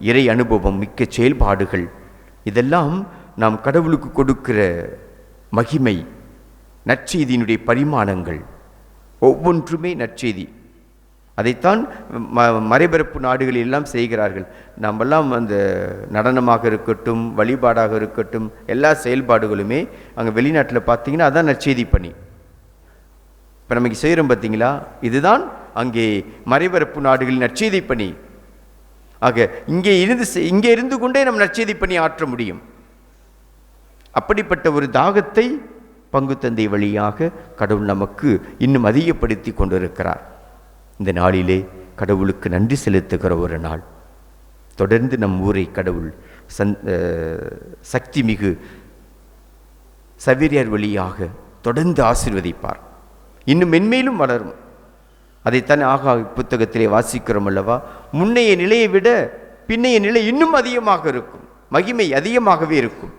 இறை அனுபவம் மிக்க செயல்பாடுகள், இதெல்லாம் நாம் கடவுளுக்கு கொடுக்கிற மகிமை, நற்செய்தியினுடைய பரிமாணங்கள், ஒவ்வொன்றுமே நற்செய்தி. அதைத்தான் மறைபரப்பு நாடுகளில் எல்லாம் செய்கிறார்கள். நம்மெல்லாம் அந்த நடனமாக இருக்கட்டும், வழிபாடாக இருக்கட்டும், எல்லா செயல்பாடுகளுமே அங்கே வெளிநாட்டில் பார்த்தீங்கன்னா அதான் நற்செய்தி பணி. இப்போ நமக்கு செய்கிறோம் பார்த்தீங்களா, இதுதான் அங்கே மறைபரப்பு நாடுகளின் நற்செய்தி பணி. ஆக இங்கே இருந்து கொண்டே நம் நற்செய்தி பணி ஆற்ற முடியும். அப்படிப்பட்ட ஒரு தாகத்தை பங்கு தந்தை வழியாக கடவுள் நமக்கு இன்னும் அதிகப்படுத்தி கொண்டிருக்கிறார். இந்த நாளிலே கடவுளுக்கு நன்றி செலுத்துகிற ஒரு நாள். தொடர்ந்து நம் ஊரை கடவுள் சக்தி மிகு சவேரியார் வழியாக தொடர்ந்து ஆசீர்வதிப்பார். இன்னும் மென்மேலும் வளரும். அதைத்தான் ஆகா புத்தகத்திலே வாசிக்கிறோம் அல்லவா? முன்னைய நிலையை விட பின்னைய நிலை இன்னும் அதிகமாக இருக்கும், மகிமை அதிகமாகவே இருக்கும்.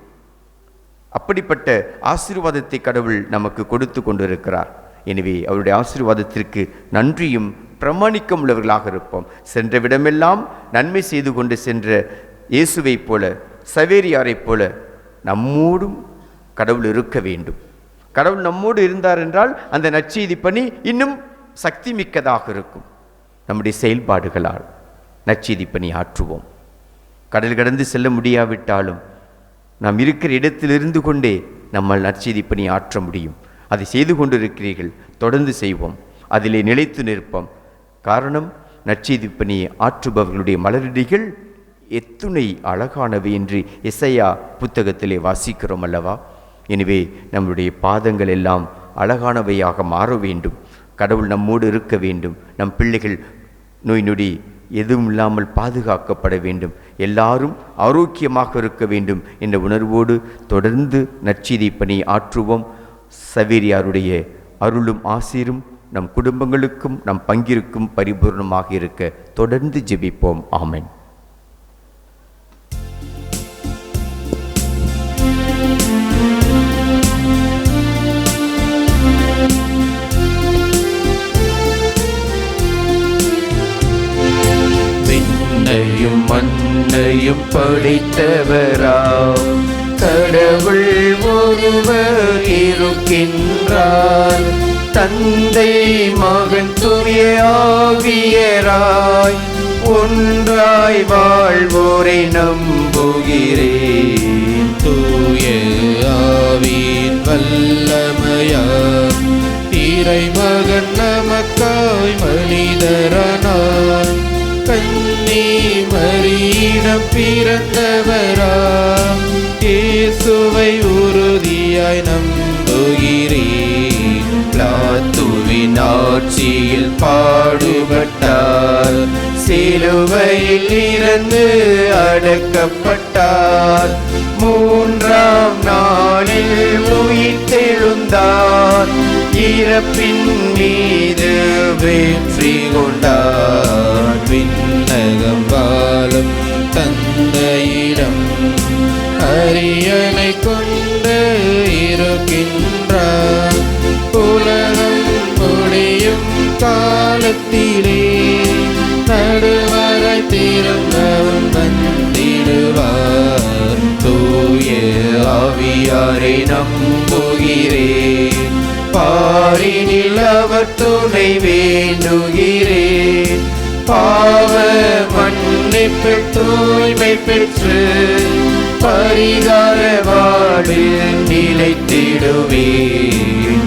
அப்படிப்பட்ட ஆசீர்வாதத்தை கடவுள் நமக்கு கொடுத்து கொண்டிருக்கிறார். எனவே அவருடைய ஆசீர்வாதத்திற்கு நன்றியும் பிரமாணிக்கம் உள்ளவர்களாக இருப்போம். சென்ற விடமெல்லாம் நன்மை செய்து கொண்டு சென்ற இயேசுவைப் போல, சவேரியாரைப் போல நம்மோடும் கடவுள் இருக்க வேண்டும். கடவுள் நம்மோடு இருந்தார் என்றால் அந்த நற்செய்தி பணி இன்னும் சக்தி மிக்கதாக இருக்கும். நம்முடைய செயல்பாடுகளால் நற்செய்தி பணி ஆற்றுவோம். கடல் கடந்து செல்ல முடியாவிட்டாலும் நாம் இருக்கிற இடத்தில் இருந்து கொண்டே நம்மால் நற்செய்தி பணி ஆற்ற முடியும். அதை செய்து கொண்டிருக்கிறீர்கள், தொடர்ந்து செய்வோம், அதிலே நிலைத்து நிற்போம். காரணம், நற்செய்தி பணியை ஆற்றுபவர்களுடைய மலரடிகள் எத்துணை அழகானவை என்று எசையா புத்தகத்திலே வாசிக்கிறோம் அல்லவா? எனவே நம்முடைய பாதங்கள் எல்லாம் அழகானவையாக மாற வேண்டும். கடவுள் நம்மோடு இருக்க வேண்டும். நம் பிள்ளைகள் நோய் நொடி எதுவும் இல்லாமல் பாதுகாக்கப்பட வேண்டும். எல்லாரும் ஆரோக்கியமாக இருக்க வேண்டும் என்ற உணர்வோடு தொடர்ந்து நற்செய்தி பணி ஆற்றுவோம். சவேரியாருடைய அருளும் ஆசீரும் நம் குடும்பங்களுக்கும் நம் பங்கிற்கும் பரிபூர்ணமாக இருக்க தொடர்ந்து ஜெபிப்போம். ஆமென். விண்ணையும் மண்ணையும் படைத்தவராம் கடவுள் ஒருவர் இருக்கின்றார். தந்தை மகன் தூய ஆவியராய் ஒன்றாய் வாழ்வோரை நம்புகிறேன். தூய ஆவியின் வல்லமையால் இறைமகன் நமக்காய் மனிதரானார். கன்னி மரியிடம் பிறந்தவராம் இயேசுவை உறுதியாய் நம்புகிறேன். பிலாத்துவின் ஆட்சியில் பாடுபட்டார், சிலுவையில் இறந்து அடக்கப்பட்டார். மூன்றாம் நாளில் உயிர்த்தெழுந்தார், இறப்பின் மீது வெற்றி கொண்டார். விண்ணகம் வாழும் தந்தையிடம் அரியணை கொண்டு இருக்கின்றார். உலகம் முடியும் காலத்திலே நடுவரை திரும்பவும் வந்திடுவார். தூய ஆவியாரை நம்புகிறேன், பாரினில் அவர் துணை வேண்டுகிறேன். பாவ மன்னிப்பு தூய்மை பெற்று பரிகார வாழ்வில் நிலைத்திடுவேன்.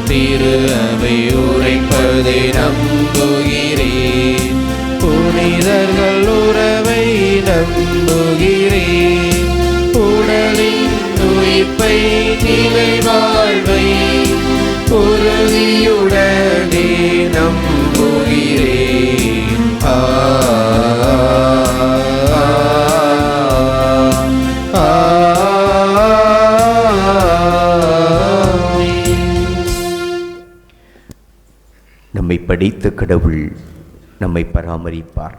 திரு அவை உரைப்பதை நம்புகிறேன், புனிதர்கள் உறவை நம்புகிறேன். உடலின் உயிர்ப்பை நிலை வாழ்வை உறுதியுடனே நம்புகிறேன். நம்மை படைத்த கடவுள் நம்மை பராமரிப்பார்.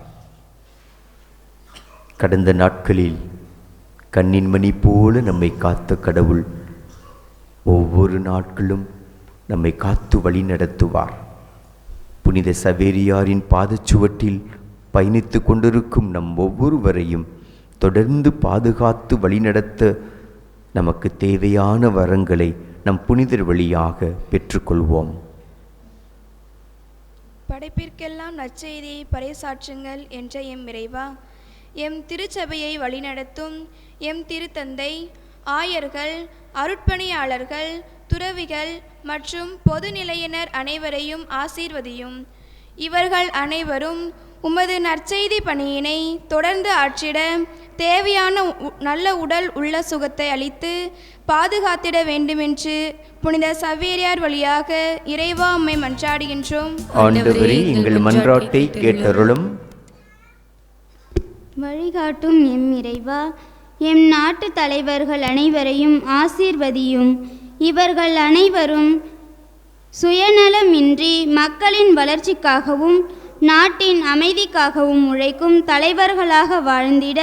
கடந்த நாட்களில் கண்ணின் மணி போல நம்மை காத்த கடவுள் ஒவ்வொரு நாட்களும் நம்மை காத்து வழி நடத்துவார். புனித சவேரியாரின் பாதச்சுவட்டில் பயணித்து கொண்டிருக்கும் நம் ஒவ்வொருவரையும் தொடர்ந்து பாதுகாத்து வழிநடத்த நமக்கு தேவையான வரங்களை நம் புனிதர் வழியாக பெற்றுக்கொள்வோம். படைப்பிற்கெல்லாம் நற்செய்தியை பறைசாற்றுங்கள் என்ற எம் இறைவா, எம் திருச்சபையை வழிநடத்தும் எம் திருத்தந்தை, ஆயர்கள், அருட்பணியாளர்கள், துறவிகள் மற்றும் பொதுநிலையினர் அனைவரையும் ஆசீர்வதியும். இவர்கள் அனைவரும் உமது நற்செய்தி பணியினை தொடர்ந்து ஆற்றிட தேவையான நல்ல உடல் உள்ள சுகத்தை அளித்து பாதுகாத்திட வேண்டுமென்று புனித சவேரியார் வழியாக இறைவா உம்மை மன்றாடுகின்றோம். ஆண்டவரே, எங்கள் மன்றாட்டை கேட்டருளும். வழிகாட்டும் எம் இறைவா, எம் நாட்டு தலைவர்கள் அனைவரையும் ஆசீர்வதியும். இவர்கள் அனைவரும் சுயநலமின்றி மக்களின் வளர்ச்சிக்காகவும் நாட்டின் அமைதிக்காகவும் உழைக்கும் தலைவர்களாக வாழ்ந்திட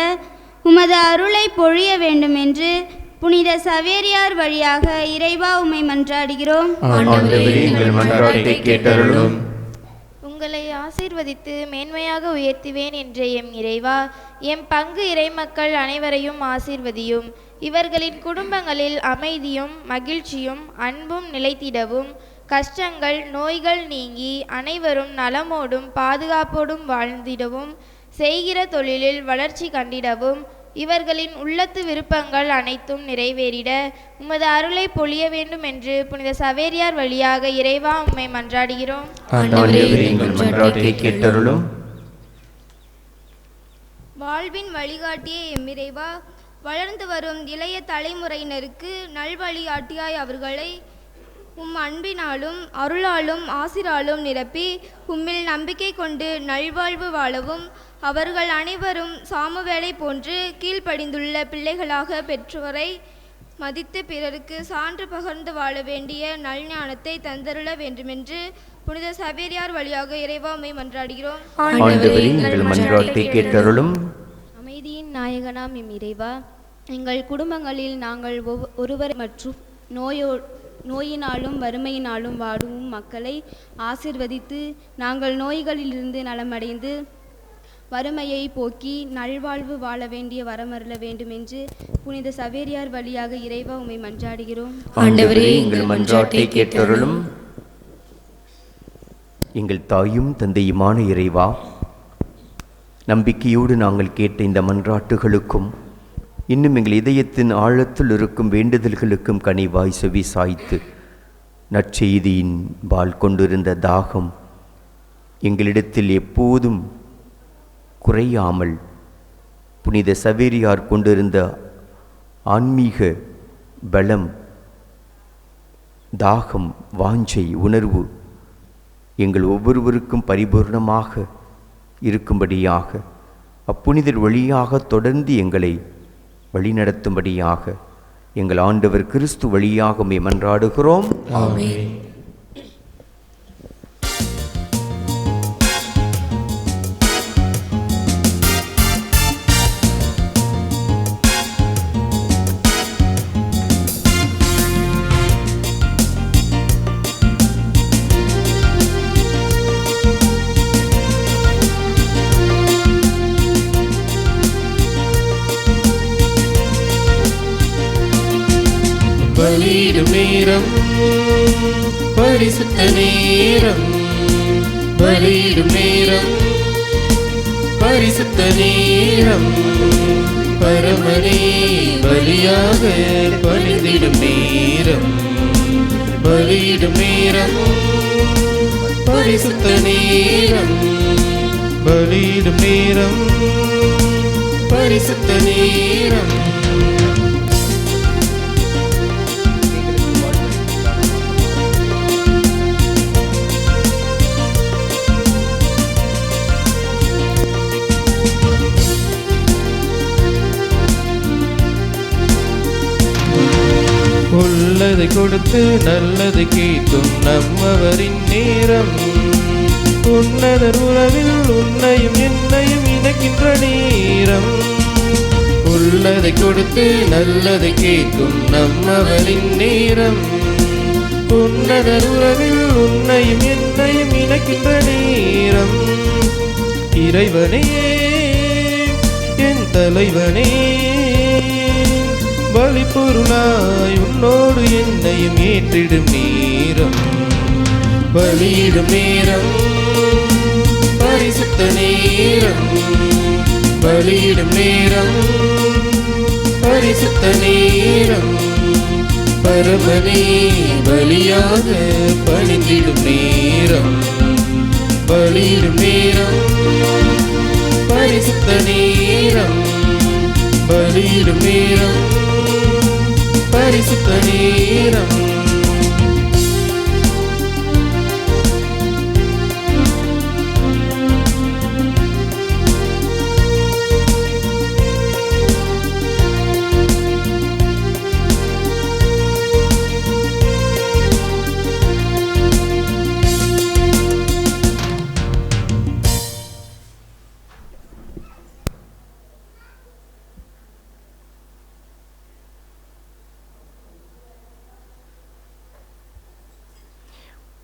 உமது அருளை பொழிய வேண்டுமென்று புனித சவேரியார் வழியாக இறைவா உம்மை மன்றாடுகிறோம். ஆண்டவரே, எங்கள் மன்றாட்டை கேட்டருளும். உங்களை ஆசீர்வதித்து மேன்மையாக உயர்த்துவேன் என்ற எம் இறைவா, எம் பங்கு இறைமக்கள் அனைவரையும் ஆசீர்வதியும். இவர்களின் குடும்பங்களில் அமைதியும் மகிழ்ச்சியும் அன்பும் நிலைத்திடவும், கஷ்டங்கள் நோய்கள் நீங்கி அனைவரும் நலமோடும் பாதுகாப்போடும் வாழ்ந்திடவும், செய்கிற தொழிலில் வளர்ச்சி கண்டிடவும், இவர்களின் உள்ளத்து விருப்பங்கள் அனைத்தும் நிறைவேறிட உமது அருளை பொழிய வேண்டும் என்று புனித சவேரியார் வழியாக இறைவா உம்மை மன்றாடுகிறோம். வாழ்வின் வழிகாட்டிய எம்மிறைவா, வளர்ந்து வரும் இளைய தலைமுறையினருக்கு நல்வழிகாட்டியாய் அவர்களை உம் அன்பினாலும் அருளாலும் ஆசிராலும் நிரப்பி உம்மில் நம்பிக்கை கொண்டு நல்வாழ்வு வாழவும், அவர்கள் அனைவரும் சாமுவேலை போன்று கீழ்ப்படிந்துள்ள பிள்ளைகளாக பெற்றோரை மதித்து பிறருக்கு சான்று பகர்ந்து வாழ வேண்டிய நல்ஞானத்தை தந்தருள வேண்டுமென்று புனித சவேரியார் வழியாக இறைவா உம்மை மன்றாடுகிறோம். அமைதியின் நாயகனாம் எம் இறைவா, எங்கள் குடும்பங்களில் நாங்கள் ஒருவர் மற்றும் நோயினாலும் வறுமையினாலும் வாடும் மக்களை ஆசிர்வதித்து நாங்கள் நோய்களிலிருந்து நலமடைந்து வறுமையை போக்கி நல்வாழ்வு வாழ வேண்டிய வரமருள வேண்டும் என்று புனித சவேரியார் வழியாக இறைவா உம்மை மன்றாடுகிறோம். ஆண்டவரே, எங்கள் மன்றாட்டை கேட்டருளும். எங்கள் தாயும் தந்தையுமான இறைவா, நம்பிக்கையோடு நாங்கள் கேட்ட இந்த மன்றாட்டுகளுக்கும் இன்னும் எங்கள் இதயத்தின் ஆழத்தில் இருக்கும் வேண்டுதல்களுக்கும் கனிவாய் செவி சாய்த்து நற்செய்தியின் பால் கொண்டிருந்த தாகம் எங்களிடத்தில் எப்போதும் குறையாமல் புனித சவேரியார் கொண்டிருந்த ஆன்மீக பலம், தாகம், வாஞ்சை, உணர்வு எங்கள் ஒவ்வொருவருக்கும் பரிபூர்ணமாக இருக்கும்படியாக அப்புனிதர் வழியாக தொடர்ந்து எங்களை வழிநடத்தும்படியாக எங்கள் ஆண்டவர் கிறிஸ்து வழியாக மன்றாடுகிறோம். ஆமென். பலியிடும் நேரம், பரிசுத்த நேரம், பலியிடும் நேரம், பரிசுத்த நேரம், பரமனே பலியாக பணிந்திடும் நேரம், பலியிடும் நேரம், பரிசுத்த நேரம், பலியிடும் நேரம், பரிசுத்த நேரம். உள்ளதை கொடுத்து நல்லதை கேட்கும் நம்மவரின் நேரம், உன்னதர் உறவில் உன்னையும் என்னையும் இணைக்கின்ற நேரம். உள்ளதை கொடுத்து நல்லதை கேட்கும் நம்மவரின் நேரம், உன்னதர் உறவில் உன்னையும் என்னையும் இணைக்கின்ற நேரம். இறைவனே என் தலைவனே, பலிப்பொருளாய் உன்னோடு என்னையும் ஏற்றிடும் நேரம், பலியிடும் நேரம், பரிசுத்த நேரம், பலியிடும் நேரம், பரிசுத்த நேரம், பரமனே பலியாக பணிந்திடும் நேரம், பலியிடும் நேரம், பரிசுத்த நேரம், பலியிடும் நேரம், பரிசுத்த நேரம்.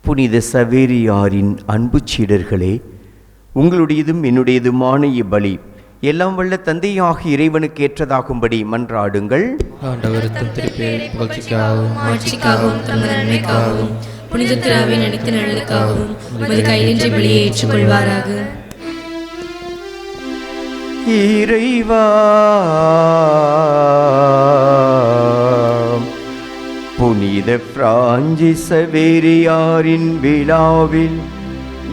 புனித சவேரியாரின் அன்பு சீடர்களே, உங்களுடையதும் என்னுடையதுமான இப்பலி எல்லாம் வல்ல தந்தையாகிய இறைவனுக்கு ஏற்றதாகும்படி மன்றாடுங்கள். ஆண்டவருக்கும் திருப்பேரின் புகழ்ச்சிக்காகவும் ஆட்சிக்காகவும் தமது நன்மைக்காகவும் புனித திராவின் அனைத்து நலனுக்காகவும் உமது கையின்றி பலியை ஏற்றுக்கொள்வாராக. இறைவா, புனித பிரான்சிஸ் சவேரியாரின் விழாவில்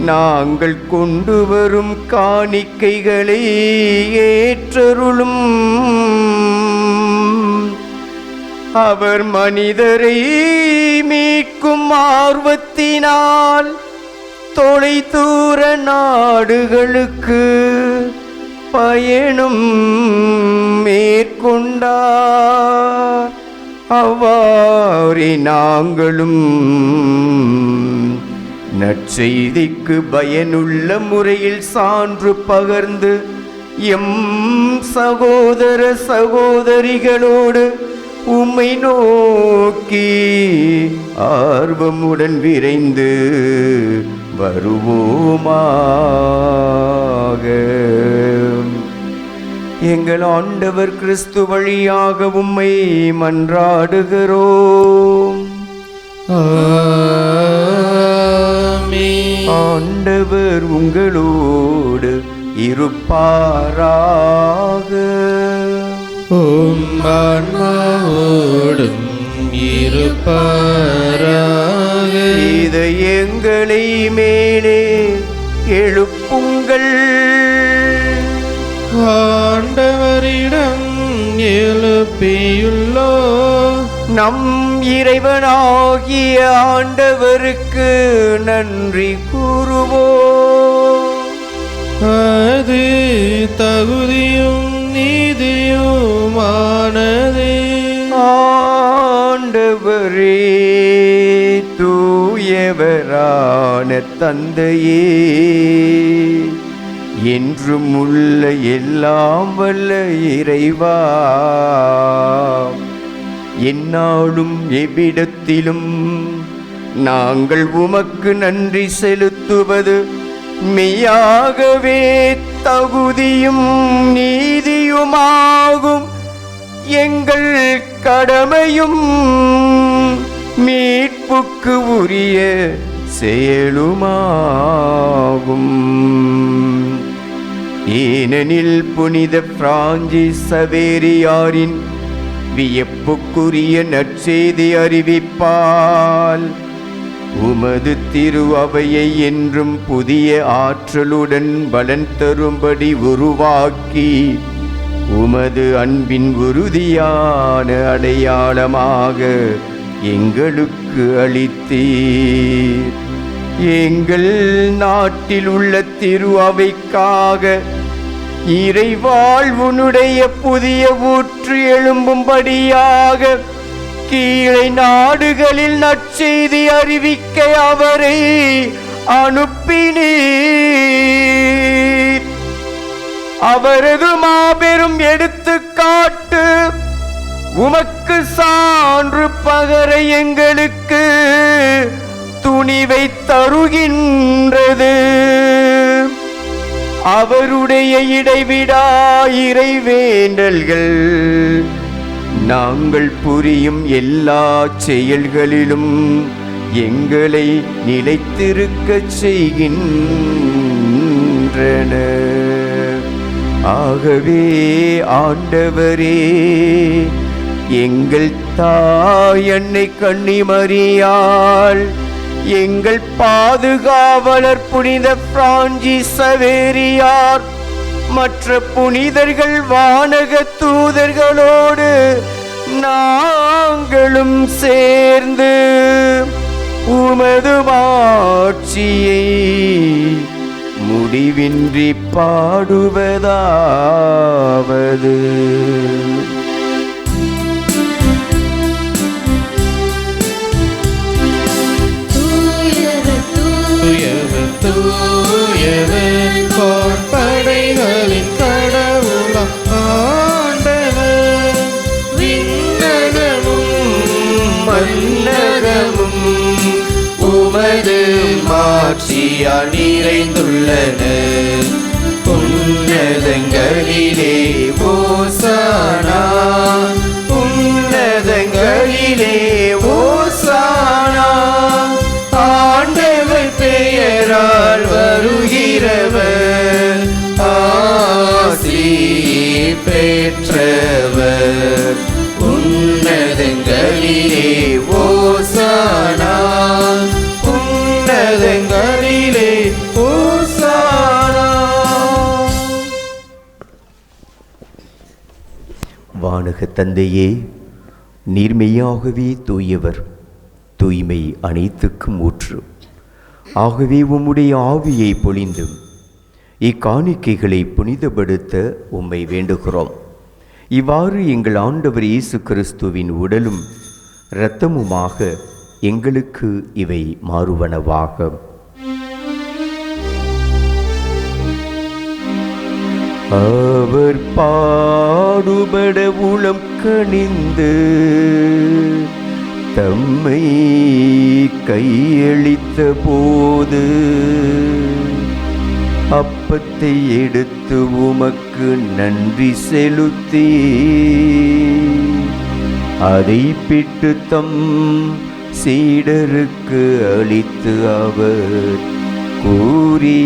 நாங்கள் கொண்டு வரும் காணிக்கைகளை ஏற்றருளும். அவர் மனிதரை மீட்கும் ஆர்வத்தினால் தொலைதூர நாடுகளுக்கு பயணம் மேற்கொண்டார். அவ்வாறே நாங்களும் நற்செய்திக்கு பயனுள்ள முறையில் சான்று பகர்ந்து எம் சகோதர சகோதரிகளோடு உம்மை நோக்கி ஆர்வமுடன் விரைந்து வருவோமாக. எங்கள் ஆண்டவர் கிறிஸ்து வழியாக உம்மை மன்றாடுகிறோம். ஆமென். ஆண்டவர் உங்களோடு இருப்பாராக. உம் ஆன்மாவோடும் இருப்பாராக. இதயங்களை மேலே எழுப்புங்கள். ஆண்டவரிடம் எழுப்பியுள்ளோ நம் இறைவனாகிய ஆண்டவருக்கு நன்றி கூறுவோம். அது தகுதியும் நீதியுமானதே. ஆண்டவரே, தூயவரான தந்தையே, என்றும் உள்ள எல்லாம் வல்ல இறைவா, எந்நாளும் எவ்விடத்திலும் நாங்கள் உமக்கு நன்றி செலுத்துவது மெய்யாகவே தகுதியும் நீதியுமாகும். எங்கள் கடமையும் மீட்புக்கு உரிய செயலுமாகும். ஏனெனில் புனித பிரான்சிஸ் சவேரியாரின் வியப்புக்குரிய நற்செய்தி அறிவிப்பால் உமது திரு அவையை என்றும் புதிய ஆற்றலுடன் பலன் தரும்படி உருவாக்கி உமது அன்பின் உறுதியான அடையாளமாக எங்களுக்கு அளித்தீர். எங்கள் நாட்டில் உள்ள திரு அவைக்காக இறைவாழ்வுனுடைய புதிய ஊற்று எழும்பும்படியாக கீழே நாடுகளில் நற்செய்தி அறிவிக்க அவரை அனுப்பினீர். அவரது மாபெரும் எடுத்துக்காட்டு உமக்கு சான்று பகர எங்களுக்கு துணிவை தருகின்றது. அவருடைய இடைவிடா இறைவேண்டல்கள் நாங்கள் புரியும் எல்லா செயல்களிலும் எங்களை நிலைத்திருக்கச் செய்கின்றன. ஆகவே ஆண்டவரே, எங்கள் தாய் அன்னை கன்னிமரியாள், எங்கள் பாதுகாவலர் புனித பிரான்சிஸ் சவேரியார், மற்ற புனிதர்கள் வானக தூதர்களோடு நாங்களும் சேர்ந்து உமது மாட்சியை முடிவின்றி பாடுவதாவது. தூயவர் தூயவர் படைகளின் கடவுளாம் ஆண்டவர். விண்ணகமும் மன்னகமும் உமது மாட்சியால் நிறைந்துள்ளன. உன்னதங்களிலே ஓசானா, உன்னதங்களிலே ஓசானா. ஆண்டவர் பெயரால் வருகிறவர் ஆசி பெற்றவர். உன்னதங்களிலே ஓசானா, உன்னதங்களிலே ஓசானா. வானக தந்தையே, நீர்மையாகவே தூயவர், தூய்மை அனைத்துக்கும் ஊற்று. ஆகவே உம்முடைய ஆவியை பொழிந்து இக்காணிக்கைகளை புனிதப்படுத்த உம்மை வேண்டுகிறோம். இவ்வாறு எங்கள் ஆண்டவர் இயேசு கிறிஸ்துவின் உடலும் இரத்தமுமாக எங்களுக்கு இவை மாறுவனவாக. அவர் பாடுபட உளம் கனிந்து தம்மை கையளித்த போது அப்பத்தை எடுத்து உமக்கு நன்றி செலுத்தி அதை பிட்டு தம் சீடருக்கு அளித்து அவர் கூறியதாவது: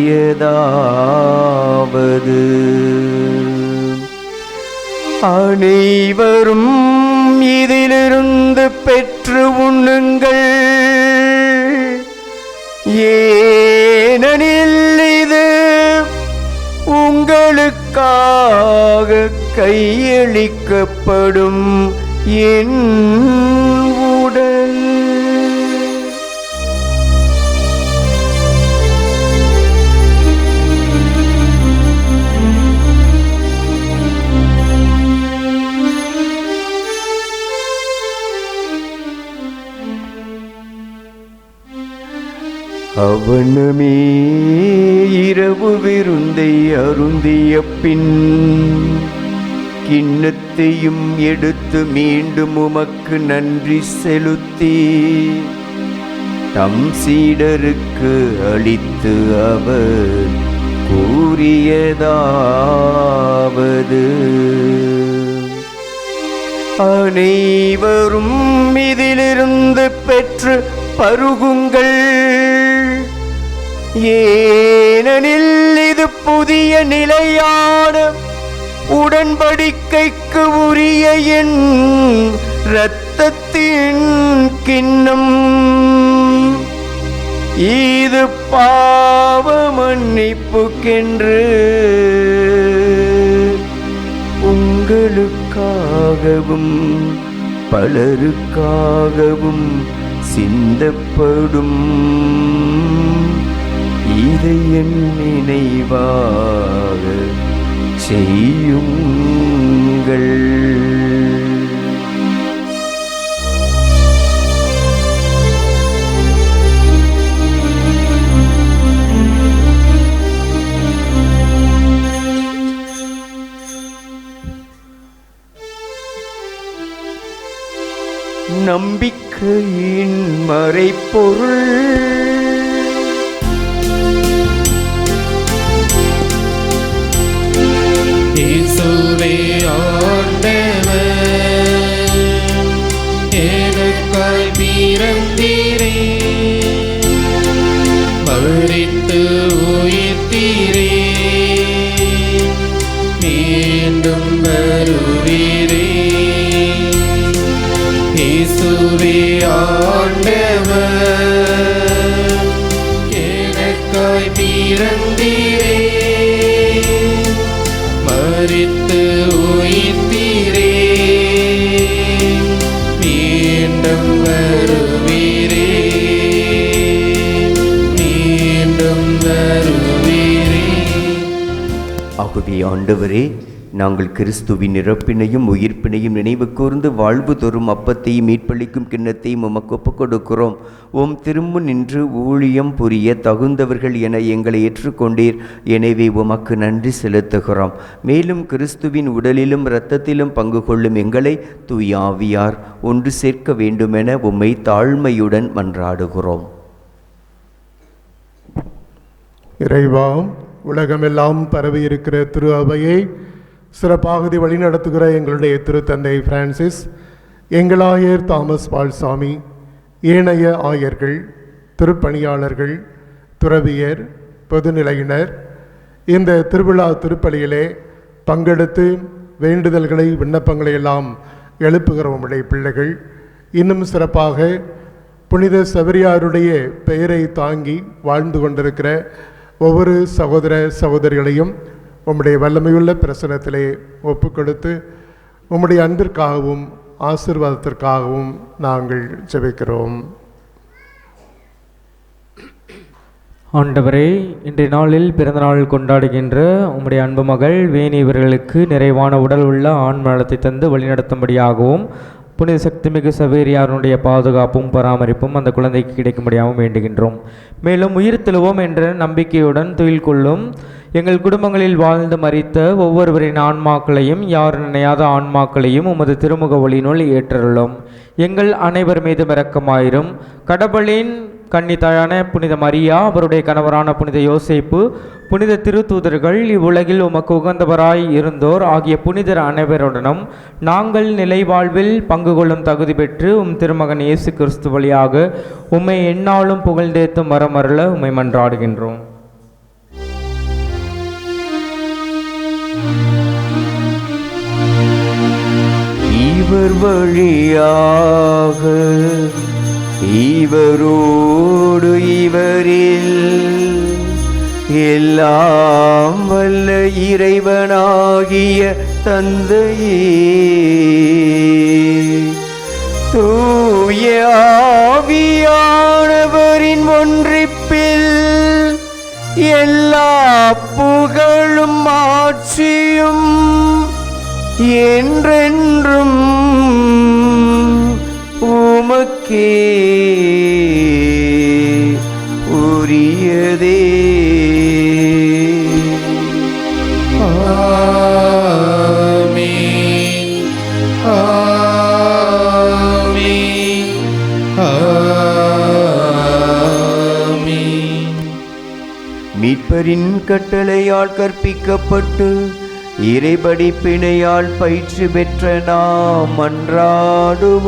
அனைவரும் இதிலிருந்து பெற்று உண்ணுங்கள், ஏனெனில் இது உங்களுக்காக கையளிக்கப்படும் என் உடல். அவனமே இரவு விருந்தை அருந்திய பின் கிண்ணத்தையும் எடுத்து மீண்டும் உமக்கு நன்றி செலுத்தி தம் சீடருக்கு அளித்து அவர் கூறியதாவது: அனைவரும் இதிலிருந்து பெற்று பருகுங்கள், ஏனெனில் இது புதிய நிலையான உடன்படிக்கைக்கு உரிய என் இரத்தத்தின் கிண்ணம். இது பாவ மன்னிப்புக்கென்று உங்களுக்காகவும் பலருக்காகவும் சிந்தப்படும். இதை என் நினைவாக செய்யுங்கள். நம்பிக்கையின் மறைப்பொருள். இயேசுவே ஆண்டவர், எனக்காய் பிறந்தீரே, மரித்து உயிர்த்தீரே, மீண்டும் வருவீரே. இயேசுவே ஆண்டவர், எனக்காய் பிறந்தீரே, மரித்து உயிர்த்தீரே, வருவீரே. ஆகவே ஆண்டவரே, நாங்கள் கிறிஸ்துவின் இறப்பினையும் உயிர்ப்பினையும் நினைவு கூர்ந்து வாழ்வு தோறும் அப்பத்தையும் மீட்பளிக்கும் கிண்ணத்தையும் உமக்கு ஒப்புக் கொடுக்கிறோம். உம் திரும்ப நின்று ஊழியம் புரிய தகுந்தவர்கள் என எங்களை ஏற்றுக்கொண்டீர். எனவே உமக்கு நன்றி செலுத்துகிறோம். மேலும் கிறிஸ்துவின் உடலிலும் இரத்தத்திலும் பங்கு கொள்ளும் எங்களை தூய ஆவியார் ஒன்று சேர்க்க வேண்டுமென உம்மை தாழ்மையுடன் மன்றாடுகிறோம். இறைவா, உலகமெல்லாம் பரவி இருக்கிற திரு அவையை சிறப்பாக வழிநடத்துகிற எங்களுடைய திருத்தந்தை பிரான்சிஸ், எங்களாயர் தாமஸ் பால்சாமி, ஏனைய ஆயர்கள், திருப்பணியாளர்கள், துறவியர், பொதுநிலையினர் இந்த திருவிழா திருப்பலியிலே பங்கெடுத்து வேண்டுதல்களை விண்ணப்பங்களை எல்லாம் எழுப்புகிற உம்முடைய பிள்ளைகள் இன்னும் சிறப்பாக புனித சவேரியாருடைய பெயரை தாங்கி வாழ்ந்து கொண்டிருக்கிற ஒவ்வொரு சகோதர சகோதரிகளையும் உம்முடைய வல்லமையுள்ள பிரசனத்திலே ஒப்பு கொடுத்து உம்முடைய அன்பிற்காகவும் ஆசீர்வாதத்திற்காகவும் நாங்கள் ஜெபிக்கிறோம். ஆண்டவரே, இன்றைய நாளில் பிறந்தநாள் கொண்டாடுகின்ற உம்முடைய அன்பு மகள் வேணி இவர்களுக்கு நிறைவான உடல் உள்ள ஆண் நலத்தை தந்து வழிநடத்தும்படியாகவும் புனித சக்திமிகு சவேரியாருடைய பாதுகாப்பும் பராமரிப்பும் அந்த குழந்தைக்கு கிடைக்கும்படியாகவும் வேண்டுகின்றோம். மேலும் உயிர் தெழுவோம் என்ற நம்பிக்கையுடன் துயில் கொள்ளும் எங்கள் குடும்பங்களில் வாழ்ந்து மரித்த ஒவ்வொருவரின் ஆன்மாக்களையும் யார் நினையாத ஆன்மாக்களையும் உமது திருமுக ஒளியினுள் ஏற்றருளும். எங்கள் அனைவர் மீதும் இரக்கமாயிரும். கடவுளின் கன்னித்தாயான புனித மரியா, அவருடைய கணவரான புனித யோசேப்பு, புனித திருத்தூதர்கள், இவ்வுலகில் உமக்கு உகந்தவராய் இருந்தோர் ஆகிய புனிதர் அனைவருடனும் நாங்கள் நிலை வாழ்வில் பங்கு கொள்ளும் தகுதி பெற்று திருமகன் இயேசு கிறிஸ்து வழியாக உம்மை எந்நாளும் புகழ்ந்தேத்தும் வரமருள உம்மை மன்றாடுகின்றோம். இவர் வழியாக இவரோடு இவரில் எல்லாம் வல்ல இறைவனாகிய தந்தையே, தூய ஆவியானவரின் ஒன்றிப்பில் எல்லா புகழும் ஆட்சியும் என்றென்றும் உமக்கே உரியதே. ஆமென், ஆமென், ஆமென். மீட்பரின் கட்டளையால் கற்பிக்கப்பட்டு இறைபடிப்பினையால் பயிற்சி பெற்ற நாம் மன்றாடுவோம்.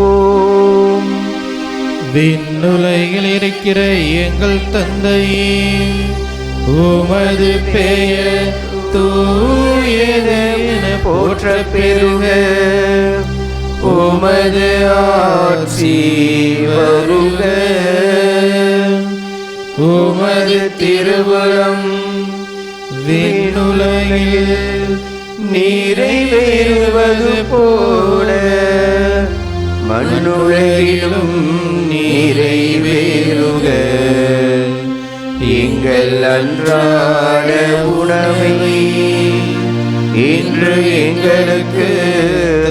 விண்ணுலகில் இருக்கிற எங்கள் தந்தையே, உமது பெயர் தூயதென போற்ற பெறுக. உமது ஆட்சி வருக. உமது திருவுளம் விண்ணுலகில் நிறைவேறுவது போல மண்ணுலகிலும் நிறைவேறுக. எங்கள் அன்றாட உணவை இன்று எங்களுக்கு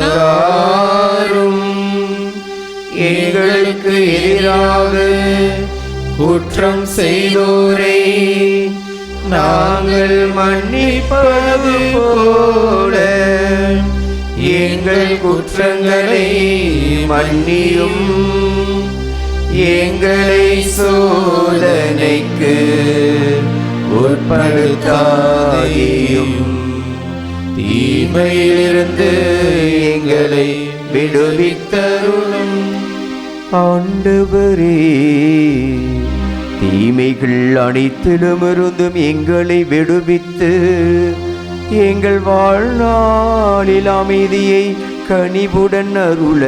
தாரும். எங்களுக்கு எதிராக குற்றம் செய்தோரை நாங்கள் மன்னிப்பது போல எங்கள் குற்றங்களை மன்னியும். எங்களை சோதனைக்கு உட்படுத்தாதேயும், தீமையிலிருந்து எங்களை விடுவித்தருளும். ஆண்டவரே, தீமைகள் அனைத்திலுமிருந்தும் எங்களை விடுவித்து எங்கள் வாழ்நாளில் அமைதியை கனிவுடன் அருள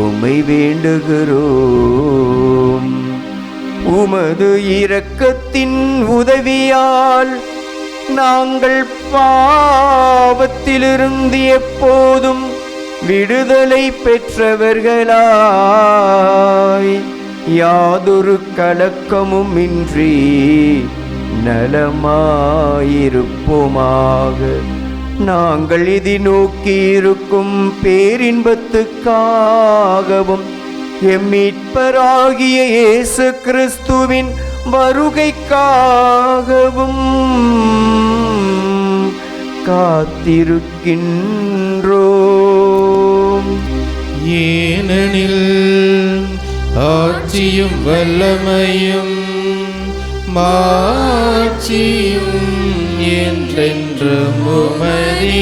உம்மை வேண்டுகிறோம். உமது இரக்கத்தின் உதவியால் நாங்கள் பாவத்திலிருந்து எப்போதும் விடுதலை பெற்றவர்களாய் யாதொரு கலக்கமும் இன்றி நலமாயிருப்போமாக. நாங்கள் இதை நோக்கி இருக்கும் பேரின்பத்துக்காகவும் எம் மீட்பராகிய இயேசு கிறிஸ்துவின் வருகைக்காகவும் காத்திருக்கின்றோம். ஏனெனில் ஆட்சியும் வல்லமையும் மாட்சியும் என்றென்றும் உமதே.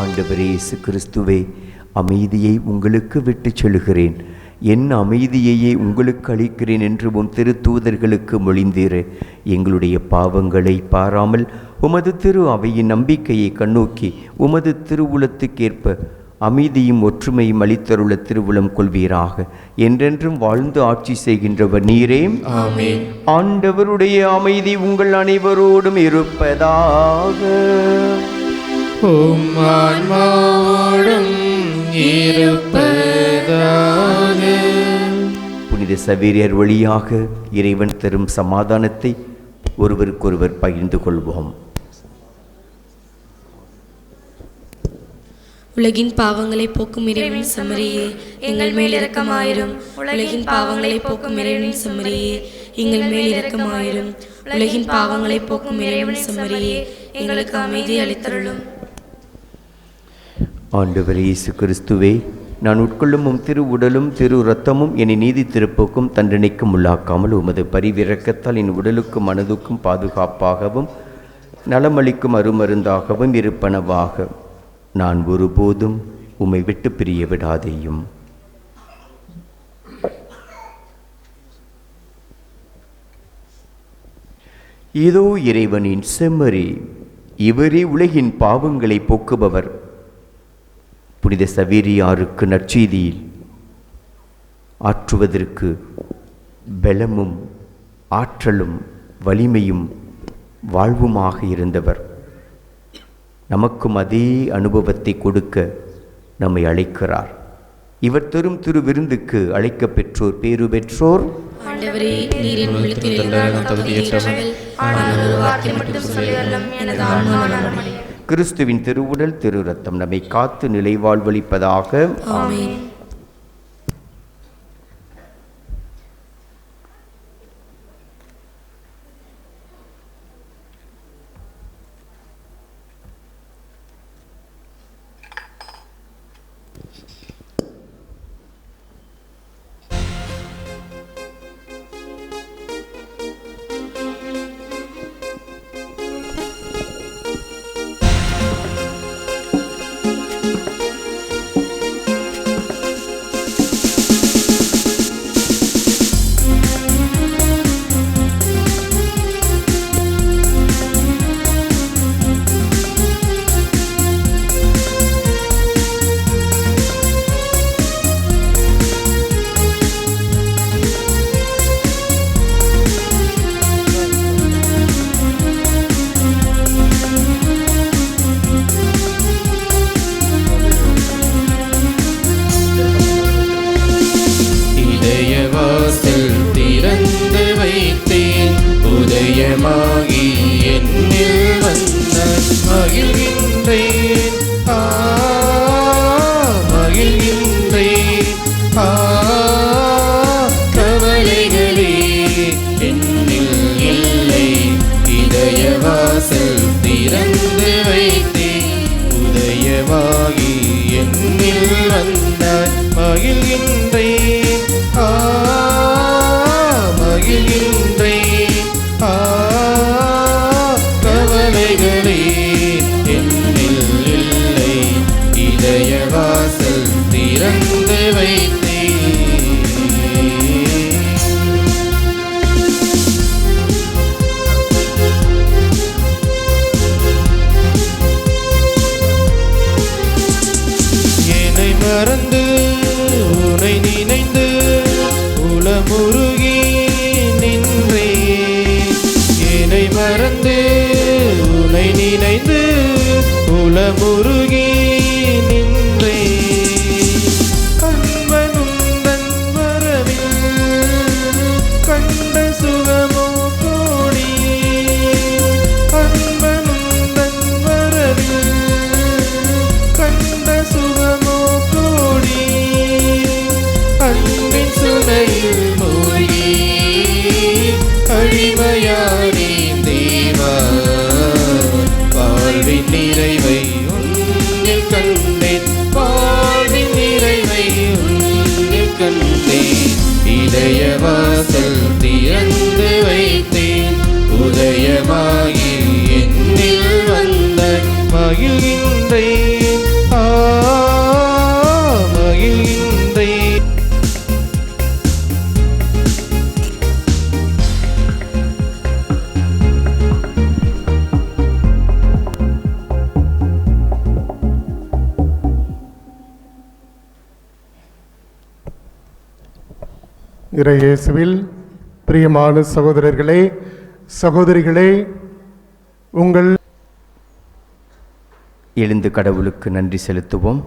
ஆண்டவர் இயேசு கிறிஸ்துவே, அமைதியை உங்களுக்கு விட்டுச் செல்கிறேன், என் அமைதியையே உங்களுக்கு அளிக்கிறேன் என்று உம் திருத்தூதர்களுக்கு மொழிந்தீரே. எங்களுடைய பாவங்களை பாராமல் உமது திரு அவையின் நம்பிக்கையை கண்ணோக்கி உமது திருவுளத்துக்கேற்ப அமைதியும் ஒற்றுமையும் அளித்தருள திருவுளம் கொள்வீராக. என்றென்றும் வாழ்ந்து ஆட்சி செய்கின்றவர் நீரே. ஆமென். ஆண்டவருடைய அமைதி உங்கள் அனைவரோடும் இருப்பதாக. உம் ஆன்மாவோடும் இருப்பதாக. புனித சவேரியர் வழியாக இறைவன் தரும் சமாதானத்தை ஒருவருக்கொருவர் பகிர்ந்து கொள்வோம். உலகின் பாவங்களை போக்கும் இறைவனின் செம்மறியே, எங்கள் மேல் இரக்கமாயிரும். உலகின் பாவங்களை போக்கும் இறைவனின் செம்மறியே, எங்கள் மேல் இரக்கமாயிரும். உலகின் பாவங்களை போக்கும் இறைவனின் செம்மறியே, எங்களுக்கு அமைதி அளித்தருளும். ஆண்டவர் இயேசு கிறிஸ்துவே, நான் உட்கொள்ளும் உம் திரு உடலும் திரு இரத்தமும் என்னை நீதி திருப்புக்கும் தண்டனைக்கும் உள்ளாக்காமல் உமது பரிவிரக்கத்தால் என் உடலுக்கும் மனதுக்கும் பாதுகாப்பாகவும் நலமளிக்கும் அருமருந்தாகவும் இருப்பனவாக. நான் ஒருபோதும் உம்மை விட்டு பிரிய விடாதேயும். இதோ இறைவனின் செம்மறி, இவரே உலகின் பாவங்களை போக்குபவர். புனித சவேரியாருக்கு நற்செய்தியில் ஆற்றுவதற்கு பலமும் ஆற்றலும் வலிமையும் வாழ்வுமாக இருந்தவர். நமக்கும் அதே அனுபவத்தை கொடுக்க நம்மை அழைக்கிறார். இவர் தரும் திரு விருந்துக்கு அழைக்க பெற்றோர் பேறு பெற்றோர். ஆண்டவரே, நீர் என் உள்ளத்தில் இருந்தால் நான் தகுதியற்றவள். ஆனால் ஒரு வார்த்தை மட்டும் சொல்லியருளும், எனது ஆன்மா நலமடையும். கிறிஸ்துவின் திருவுடல் திரு இரத்தம் நம்மை காத்து நிலைவாழ்வளிப்பதாக. ஆமென். உதயமாகி என்னில் வந்த மகிழ்கின்றேன், மகிழ்கின்றேன். கவலைகளே என்னில் இல்லை, இதயவாசல் திறந்து வைத்தேன். உதயமாகி என்னில் வந்த மகிழ்கின்றேன், மகிழ்கின்றேன். கவலைகளே என்னில் இல்லை, இதயவாசல் திறந்து வைத்தேன். என்னை மறந்து உனை நினைந்து உளமுருகி நின்றேன். என்னை மறந்து உனை நினைந்து உளமுருகி நின்றேன். கண்மனுந்தன் வரவில் கண்ட சுகமோ கோடி, தாயாரே தேவா, வாழ்வின் நிறைவை உன்னில் கண்டேன், வாழ்வின் நிறைவை உன்னில் கண்டேன். இதய வாசல் திறந்து வைத்தேன், உதயமாகி என்னில் வந்த மகிழ்கின்றேன், மகிழ்கின்றேன். இறையேசுவில் பிரியமான சகோதரர்களே, சகோதரிகளே, உங்கள் எழுந்து கடவுளுக்கு நன்றி செலுத்துவோம்.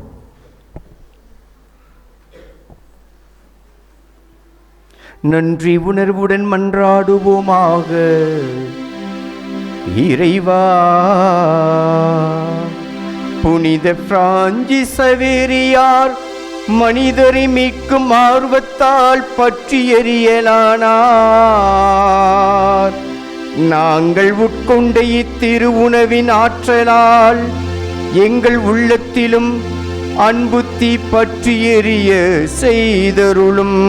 நன்றி உணர்வுடன் மன்றாடுவோமாக. இறைவா, புனித பிரான்சிஸ் சவேரியார் மனிதரை மீட்கும் ஆர்வத்தால் பற்றி எரியலானார். நாங்கள் உட்கொண்ட இத்திரு உணவின் ஆற்றலால் எங்கள் உள்ளத்திலும் அன்பு தீ பற்றி எரிய செய்தருளும்.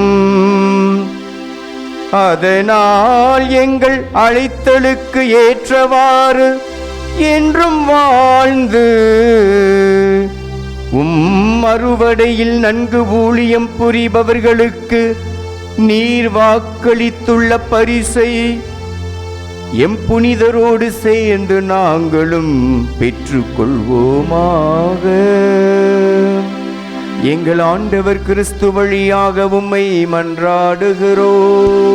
அதனால் எங்கள் அழைத்தலுக்கு ஏற்றவாறு என்றும் வாழ்ந்து அறுவடையில் நன்கு ஊழியம் புரிபவர்களுக்கு நீர் வாக்களித்துள்ள பரிசை எம் புனிதரோடு சேர்ந்து நாங்களும் பெற்றுக்கொள்வோமாக. எங்கள் ஆண்டவர் கிறிஸ்து வழியாக உம்மை மன்றாடுகிறோம்.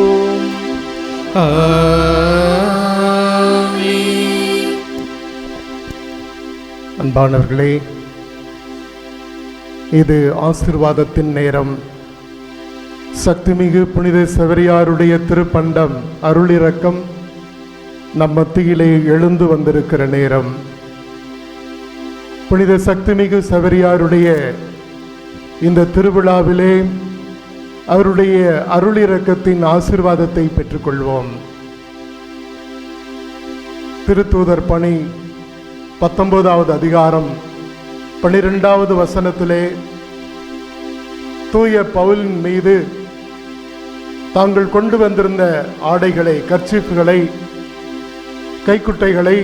அன்பானவர்களே, இது ஆசீர்வாதத்தின் நேரம். சக்திமிகு புனித செவரியாருடைய திருப்பண்டம் அருளிரக்கம் நம் மத்தியிலே எழுந்து வந்திருக்கிற நேரம். புனித சக்திமிகு செவரியாருடைய இந்த திருவிழாவிலே அவருடைய அருளிரக்கத்தின் ஆசீர்வாதத்தை பெற்றுக்கொள்வோம். திருத்தூதர் பணி 19வது அதிகாரம் 12வது வசனத்திலே தூய பவுலின் மீது தாங்கள் கொண்டு வந்திருந்த ஆடைகளை, கர்ச்சீஃப்களை, கைக்குட்டைகளை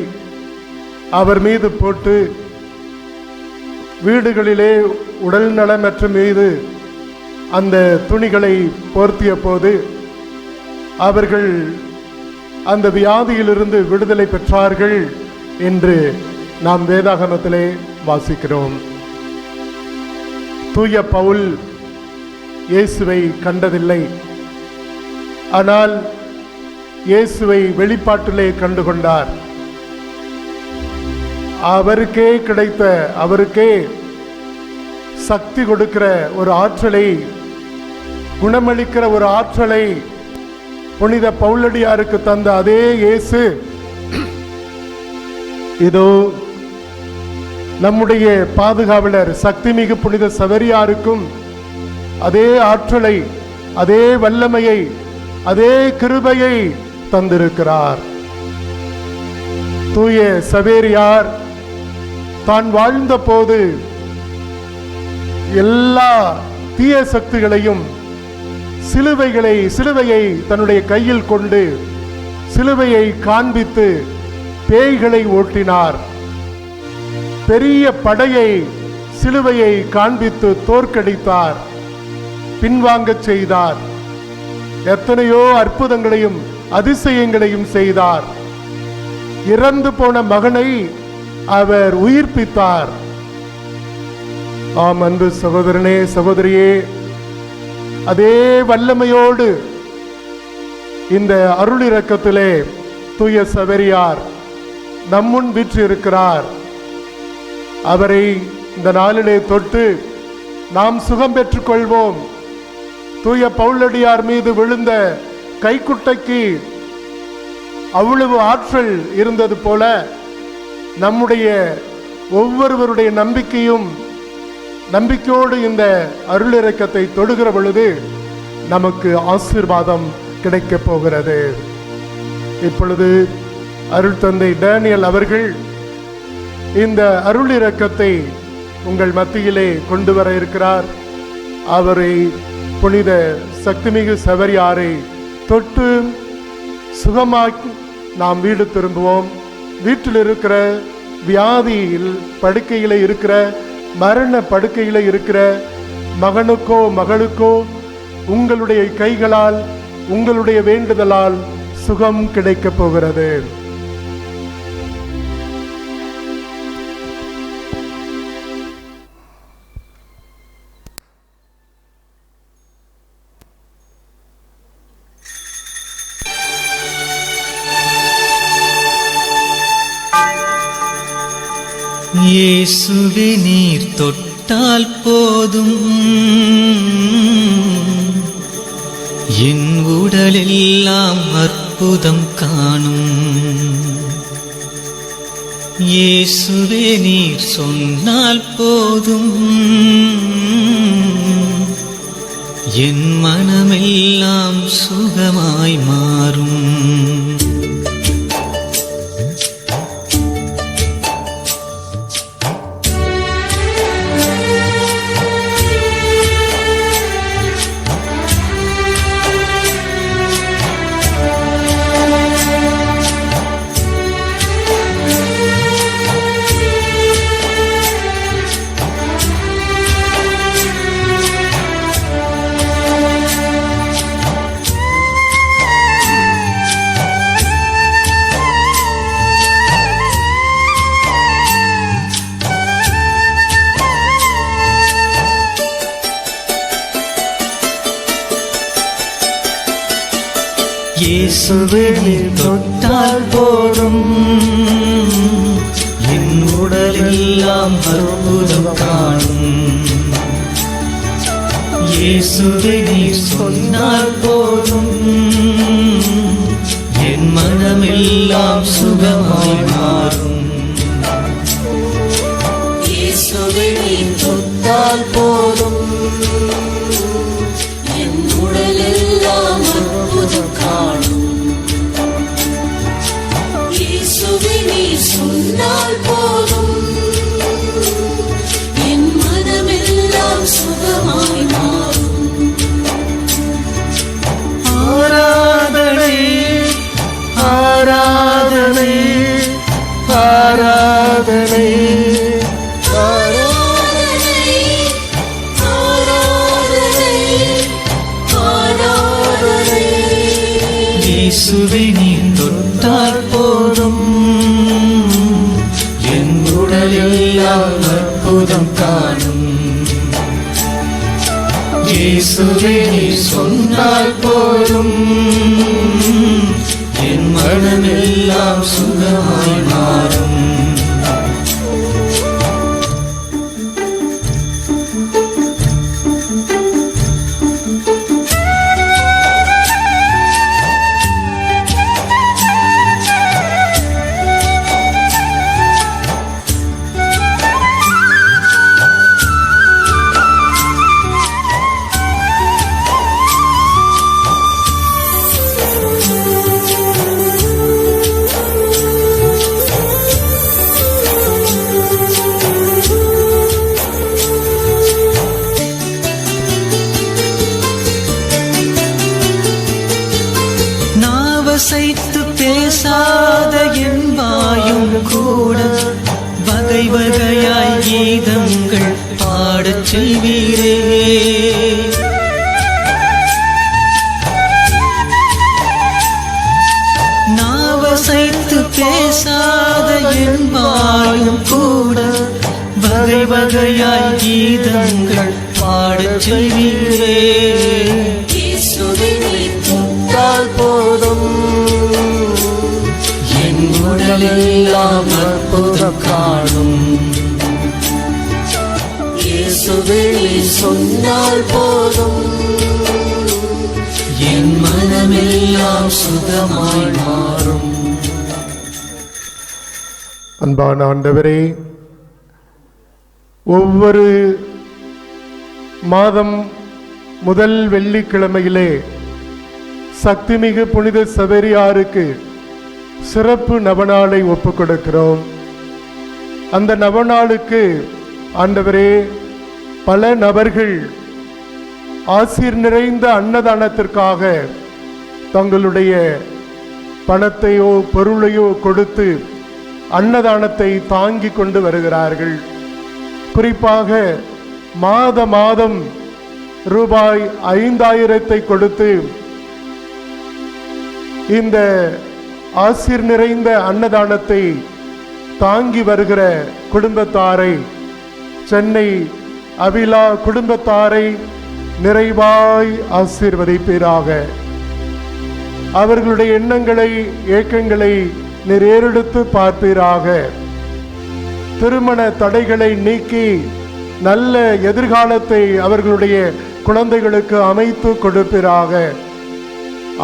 அவர் மீது போட்டு வீடுகளிலே உடல் நலமற்ற மீது அந்த துணிகளை போர்த்திய போது அவர்கள் அந்த வியாதியிலிருந்து விடுதலை பெற்றார்கள் என்று நாம் வேதாகமத்திலே வாசிக்கிறோம். தூய பவுல் இயேசுவை கண்டதில்லை, ஆனால் இயேசுவை வெளிப்பாட்டிலே கண்டுகொண்டார். அவருக்கே கிடைத்த, அவருக்கே சக்தி கொடுக்கிற ஒரு ஆற்றலை, குணமளிக்கிற ஒரு ஆற்றலை புனித பவுலடியாருக்கு தந்த அதே இயேசு இதோ நம்முடைய பாதுகாவலர் சக்திமிகு புனித செவரியாருக்கும் அதே ஆற்றலை, அதே வல்லமையை, அதே கிருபையை தந்திருக்கிறார். தூய செவேரியார் தான் வாழ்ந்த போது எல்லா தீய சக்திகளையும் சிலுவையை தன்னுடைய கையில் கொண்டு சிலுவையை காண்பித்து பேய்களை ஓட்டினார். பெரிய படையை சிலுவையை காண்பித்து தோற்கடித்தார், பின்வாங்கச் செய்தார். எத்தனையோ அற்புதங்களையும் அதிசயங்களையும் செய்தார். இறந்து போன மகனை அவர் உயிர்ப்பித்தார். ஆம் அன்பு சகோதரனே, சகோதரியே, அதே வல்லமையோடு இந்த அருளிரக்கத்திலே தூய செவரியார் நம்முன் வீற்றிருக்கிறார். அவரை இந்த நாளிலே தொட்டு நாம் சுகம் பெற்றுக் கொள்வோம். தூய பவுலடியார் மீது விழுந்த கைக்குட்டைக்கு அவ்வளவு ஆற்றல் இருந்தது போல நம்முடைய ஒவ்வொருவருடைய நம்பிக்கையோடு இந்த அருளிரக்கத்தை தொடுகிற பொழுது நமக்கு ஆசீர்வாதம் கிடைக்கப் போகிறது. இப்பொழுது அருள் தந்தை டேனியல் அவர்கள் இந்த அருள் இரக்கத்தை உங்கள் மத்தியிலே கொண்டு வர இருக்கிறார். அவரை புனித சக்திமிகு சவேரியாரை தொட்டு சுகமாக்கி நாம் வீடு திரும்புவோம். வீட்டில் இருக்கிற வியாதியில் படுக்கையில் இருக்கிற மரண படுக்கையில் இருக்கிற மகனுக்கோ மகளுக்கோ உங்களுடைய கைகளால் உங்களுடைய வேண்டுதலால் சுகம் கிடைக்கப் போகிறது. இயேசுவே நீர் தொட்டால் போதும் என் உடலெல்லாம் அற்புதம் காணும். இயேசுவே நீர் சொன்னால் போதும் என் மனமெல்லாம் சுகமாய் மாறும். இயேசுவே நீர் தொட்டால் போதும் என் உடலெல்லாம் அற்புதம் காணும். இயேசுவே நீர் சொன்னால் போதும் என் மனமெல்லாம் சுகமாய் மாறும். இயேசுவே நீர் தொட்டால் போதும் என் உடலெல்லாம் அற்புதம் காணும். இயேசுவே நீர் சொன்னால் போதும் என் மனமெல்லாம் சுகமாய் மாறும். ஆராதனை ஆராதனை ஆராதனை இயேசுவே நீர் தொட்டால் போதும் என் உடலெல்லாம் அற்புதம் காணும். இயேசுவே நீர் சொன்னால் போதும் என் மனமெல்லாம் சுகமாய் மாறும். நாவசைத்து பேசாத என் வாயும் கூட வகை வகையாய் கீதங்கள் பாடச் செய்வீரே. நாவசைத்து பேசாத என் வாயும் கூட வகை வகையாய் கீதங்கள் பாடச் செய்வீரே. போதும் என் உடலெல்லாம் அற்புதம் காணும். இயேசுவே நீர் சொன்னால் போதும் என் மனமெல்லாம் சுகமாய் மாறும். அன்பான ஆண்டவரே, ஒவ்வொரு மாதம் முதல் வெள்ளிக்கிழமையிலே சக்திமிகு புனித சவேரியாருக்கு சிறப்பு நவநாளை ஒப்புக் கொடுக்கிறோம். அந்த நவநாளுக்கு ஆண்டவரே பல நபர்கள் ஆசீர் நிறைந்த அன்னதானத்திற்காக தங்களுடைய பணத்தையோ பொருளையோ கொடுத்து அன்னதானத்தை தாங்கி கொண்டு வருகிறார்கள். குறிப்பாக மாதம் ரூபாய் 5000 கொடுத்து இந்த ஆசீர் நிறைந்த அன்னதானத்தை தாங்கி வருகிற குடும்பத்தாரை, சென்னை அபிலா குடும்பத்தாரை நிறைவாய் ஆசீர்வதிப்பீராக. அவர்களுடைய எண்ணங்களை, ஏக்கங்களை நீர் ஏறெடுத்து பார்ப்பீராக. திருமண தடைகளை நீக்கி நல்ல எதிர்காலத்தை அவர்களுடைய குழந்தைகளுக்கு அமைத்து கொடுப்பீராக.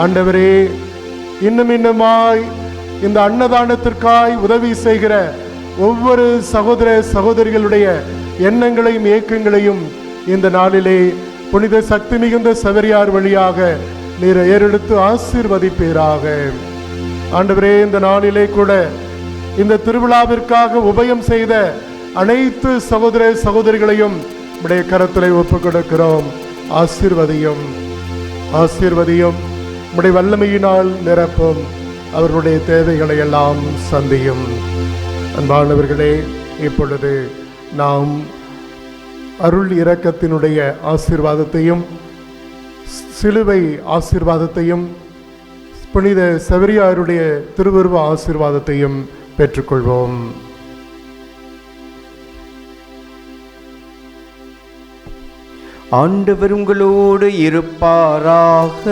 ஆண்டவரே, இன்னுமாய் இந்த அன்னதானத்திற்காய் உதவி செய்கிற ஒவ்வொரு சகோதர சகோதரிகளுடைய எண்ணங்களையும் ஏக்கங்களையும் இந்த நாளிலே புனித சக்தி மிகுந்த சவேரியார் வழியாக நீர் ஏறெடுத்து ஆசீர்வதிப்பீராக. ஆண்டவரே, இந்த நாளிலே கூட இந்த திருவிழாவிற்காக உபயம் செய்த அனைத்து சகோதர சகோதரிகளையும் உடைய கரத்திலே ஒப்புக் கொடுக்கிறோம். ஆசீர்வதியும், ஆசீர்வதியும். உடைய வல்லமையினால் நிரப்பும். அவர்களுடைய தேவைகளை எல்லாம் சந்தியும். அன்பானவர்களே, இப்பொழுது நாம் அருள் இரக்கத்தினுடைய ஆசீர்வாதத்தையும் சிலுவை ஆசீர்வாதத்தையும் புனித சவேரியாருடைய திருவுருவ ஆசீர்வாதத்தையும் பெற்றுக்கொள்வோம். ஆண்டவர் உங்களோடு இருப்பாராக.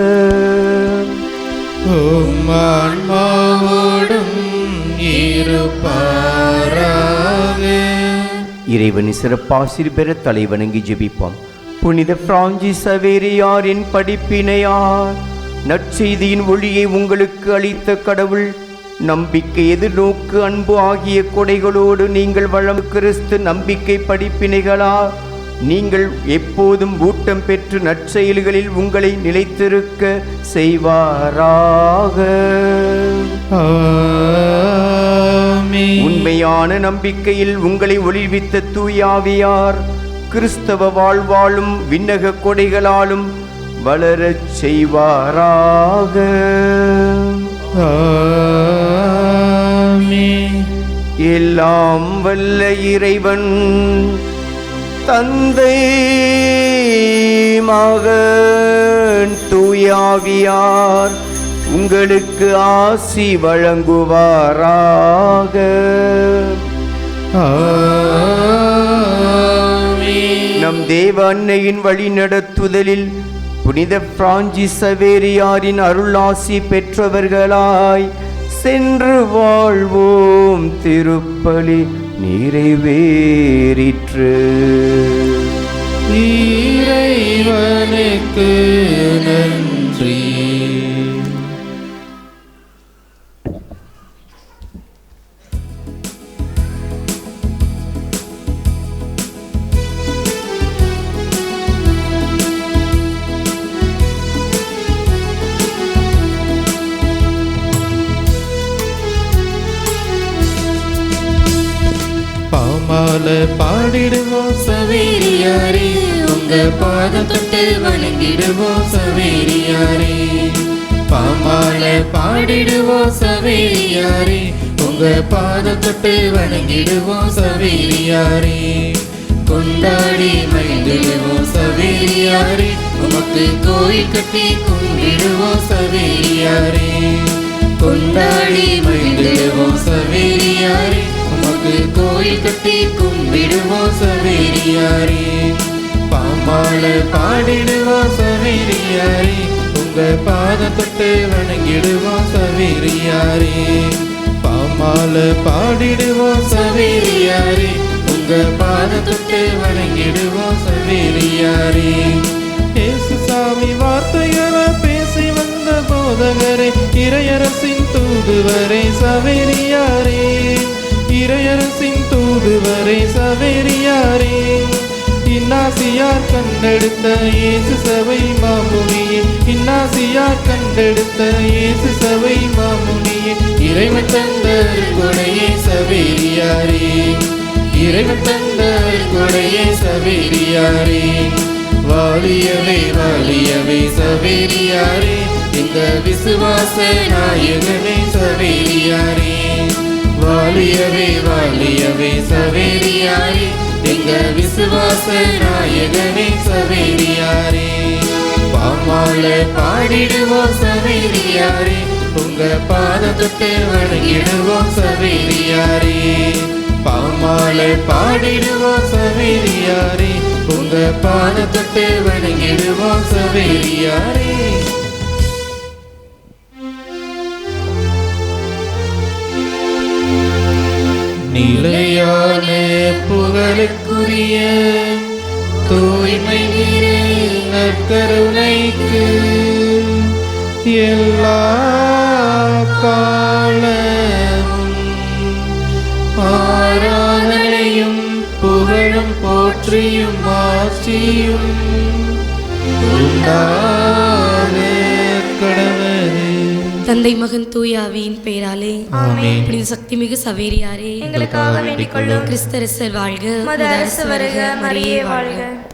இறைவனி சிறப்பாசிர் பெற தலைவணங்கி ஜெபிப்போம். புனித பிரான்சிஸ் சவேரியாரின் படிப்பினையார் நற்செய்தியின் ஒளியை உங்களுக்கு அளித்த கடவுள் நம்பிக்கை, எதிர்நோக்கு, அன்பு ஆகிய கொடைகளோடு நீங்கள் வளம் கிறிஸ்து நம்பிக்கை படிப்பினைகளா நீங்கள் எப்போதும் ஊட்டம் பெற்று நற்செயல்களில் உங்களை நிலைத்திருக்க செய்வாராக. உண்மையான நம்பிக்கையில் உங்களை ஒளிவித்த தூயாவியார் கிறிஸ்தவ வாழ்வாலும் விண்ணக கொடைகளாலும் வளரச் செய்வாராக. எல்லாம் வல்ல இறைவன் தந்தை, மகன், தூயாவியார் உங்களுக்கு ஆசி வழங்குவாராக. நம் தேவ அன்னையின் வழி நடத்துதலில் புனித பிரான்சிஸ் சவேரியாரின் அருளாசி பெற்றவர்களாய் சென்று வாழ்வோம். திருப்பலி நிறைவேறிற்று. இறைவனுக்கு நன்றி. பாடிடுவோம் சவேரியாரே, உங்க பாதம் தொட்டு வணங்கிடுவோம் சவேரியாரே. பாமால பாடிடுவோம் சவேரியாரே, உங்க பாதம் தொட்டு வணங்கிடுவோம் சவேரியாரே. கொண்டாடி மகிழ்ந்திடுவோம் சவேரியாரே, உமக்கு கோயில் கட்டி கும்பிடுவோம் சவேரியாரே. கொண்டாடி மகிழ்ந்திடுவோம் சவேரியாரே, உமக்கு கோயில் கட்டி கும்பிடுவோம் சவேரியாரே. பாம்பால பாடிடுவோம் சவேரியாரே, உங்க பாதம் தொட்டு வணங்கிடுவோம் சவேரியாரே. பாம்பால பாடிடுவோம் சவேரியாரே, உங்க பாதம் தொட்டு வணங்கிடுவோம் சவேரியாரே. இயேசு சாமி வார்த்தைகளை பேசி வந்த போதகரே, இறையரசின் தூதுவரே சவேரியாரே. இறையரசின் தூதுவரே சவேரியாரே. இன்னாசியார் கண்டெடுத்த இயேசு சபை மாமுனியே, இன்னாசியார் கண்டெடுத்த இயேசு சபை மாமுனியே. இறைவன் தந்த கொடையே சவேரியாரே, இறைவன் தந்த கொடையே சவேரியாரே. வாழியவே வாழியவே சவேரியாரே, எங்க விசுவாச நாயகனே சவேரியாரே. வாழியவே வாழியவே சவேரியாரே, எங்க விசுவாச நாயகனே சவேரியாரே. பாமால பாடிடுவோம் சவேரியாரே, உங்க பாதத்தை வணங்கிடுவோம் சவேரியாரே. பாமால பாடிடுவோம் சவேரியாரே, உங்க பாதத்தை வணங்கிடுவோம் சவேரியாரே. நிலையான புகழுக்குரிய தூய்மை நிறை நற்கருணைக்கு எல்லா காலமும் ஆராதனையும் புகழும் போற்றியும் ஆட்சியும் உண்டாக கடவுளே. தந்தை மகன் தூய ஆவியின் பெயராலே ஆமென். புனித சக்தி மிகு சவேரியாரே எங்களுக்காக வேண்டிக் கொள்ளும். கிறிஸ்தரசர் வாழ்க, மத அரசு வருக, மரியே வாழ்க.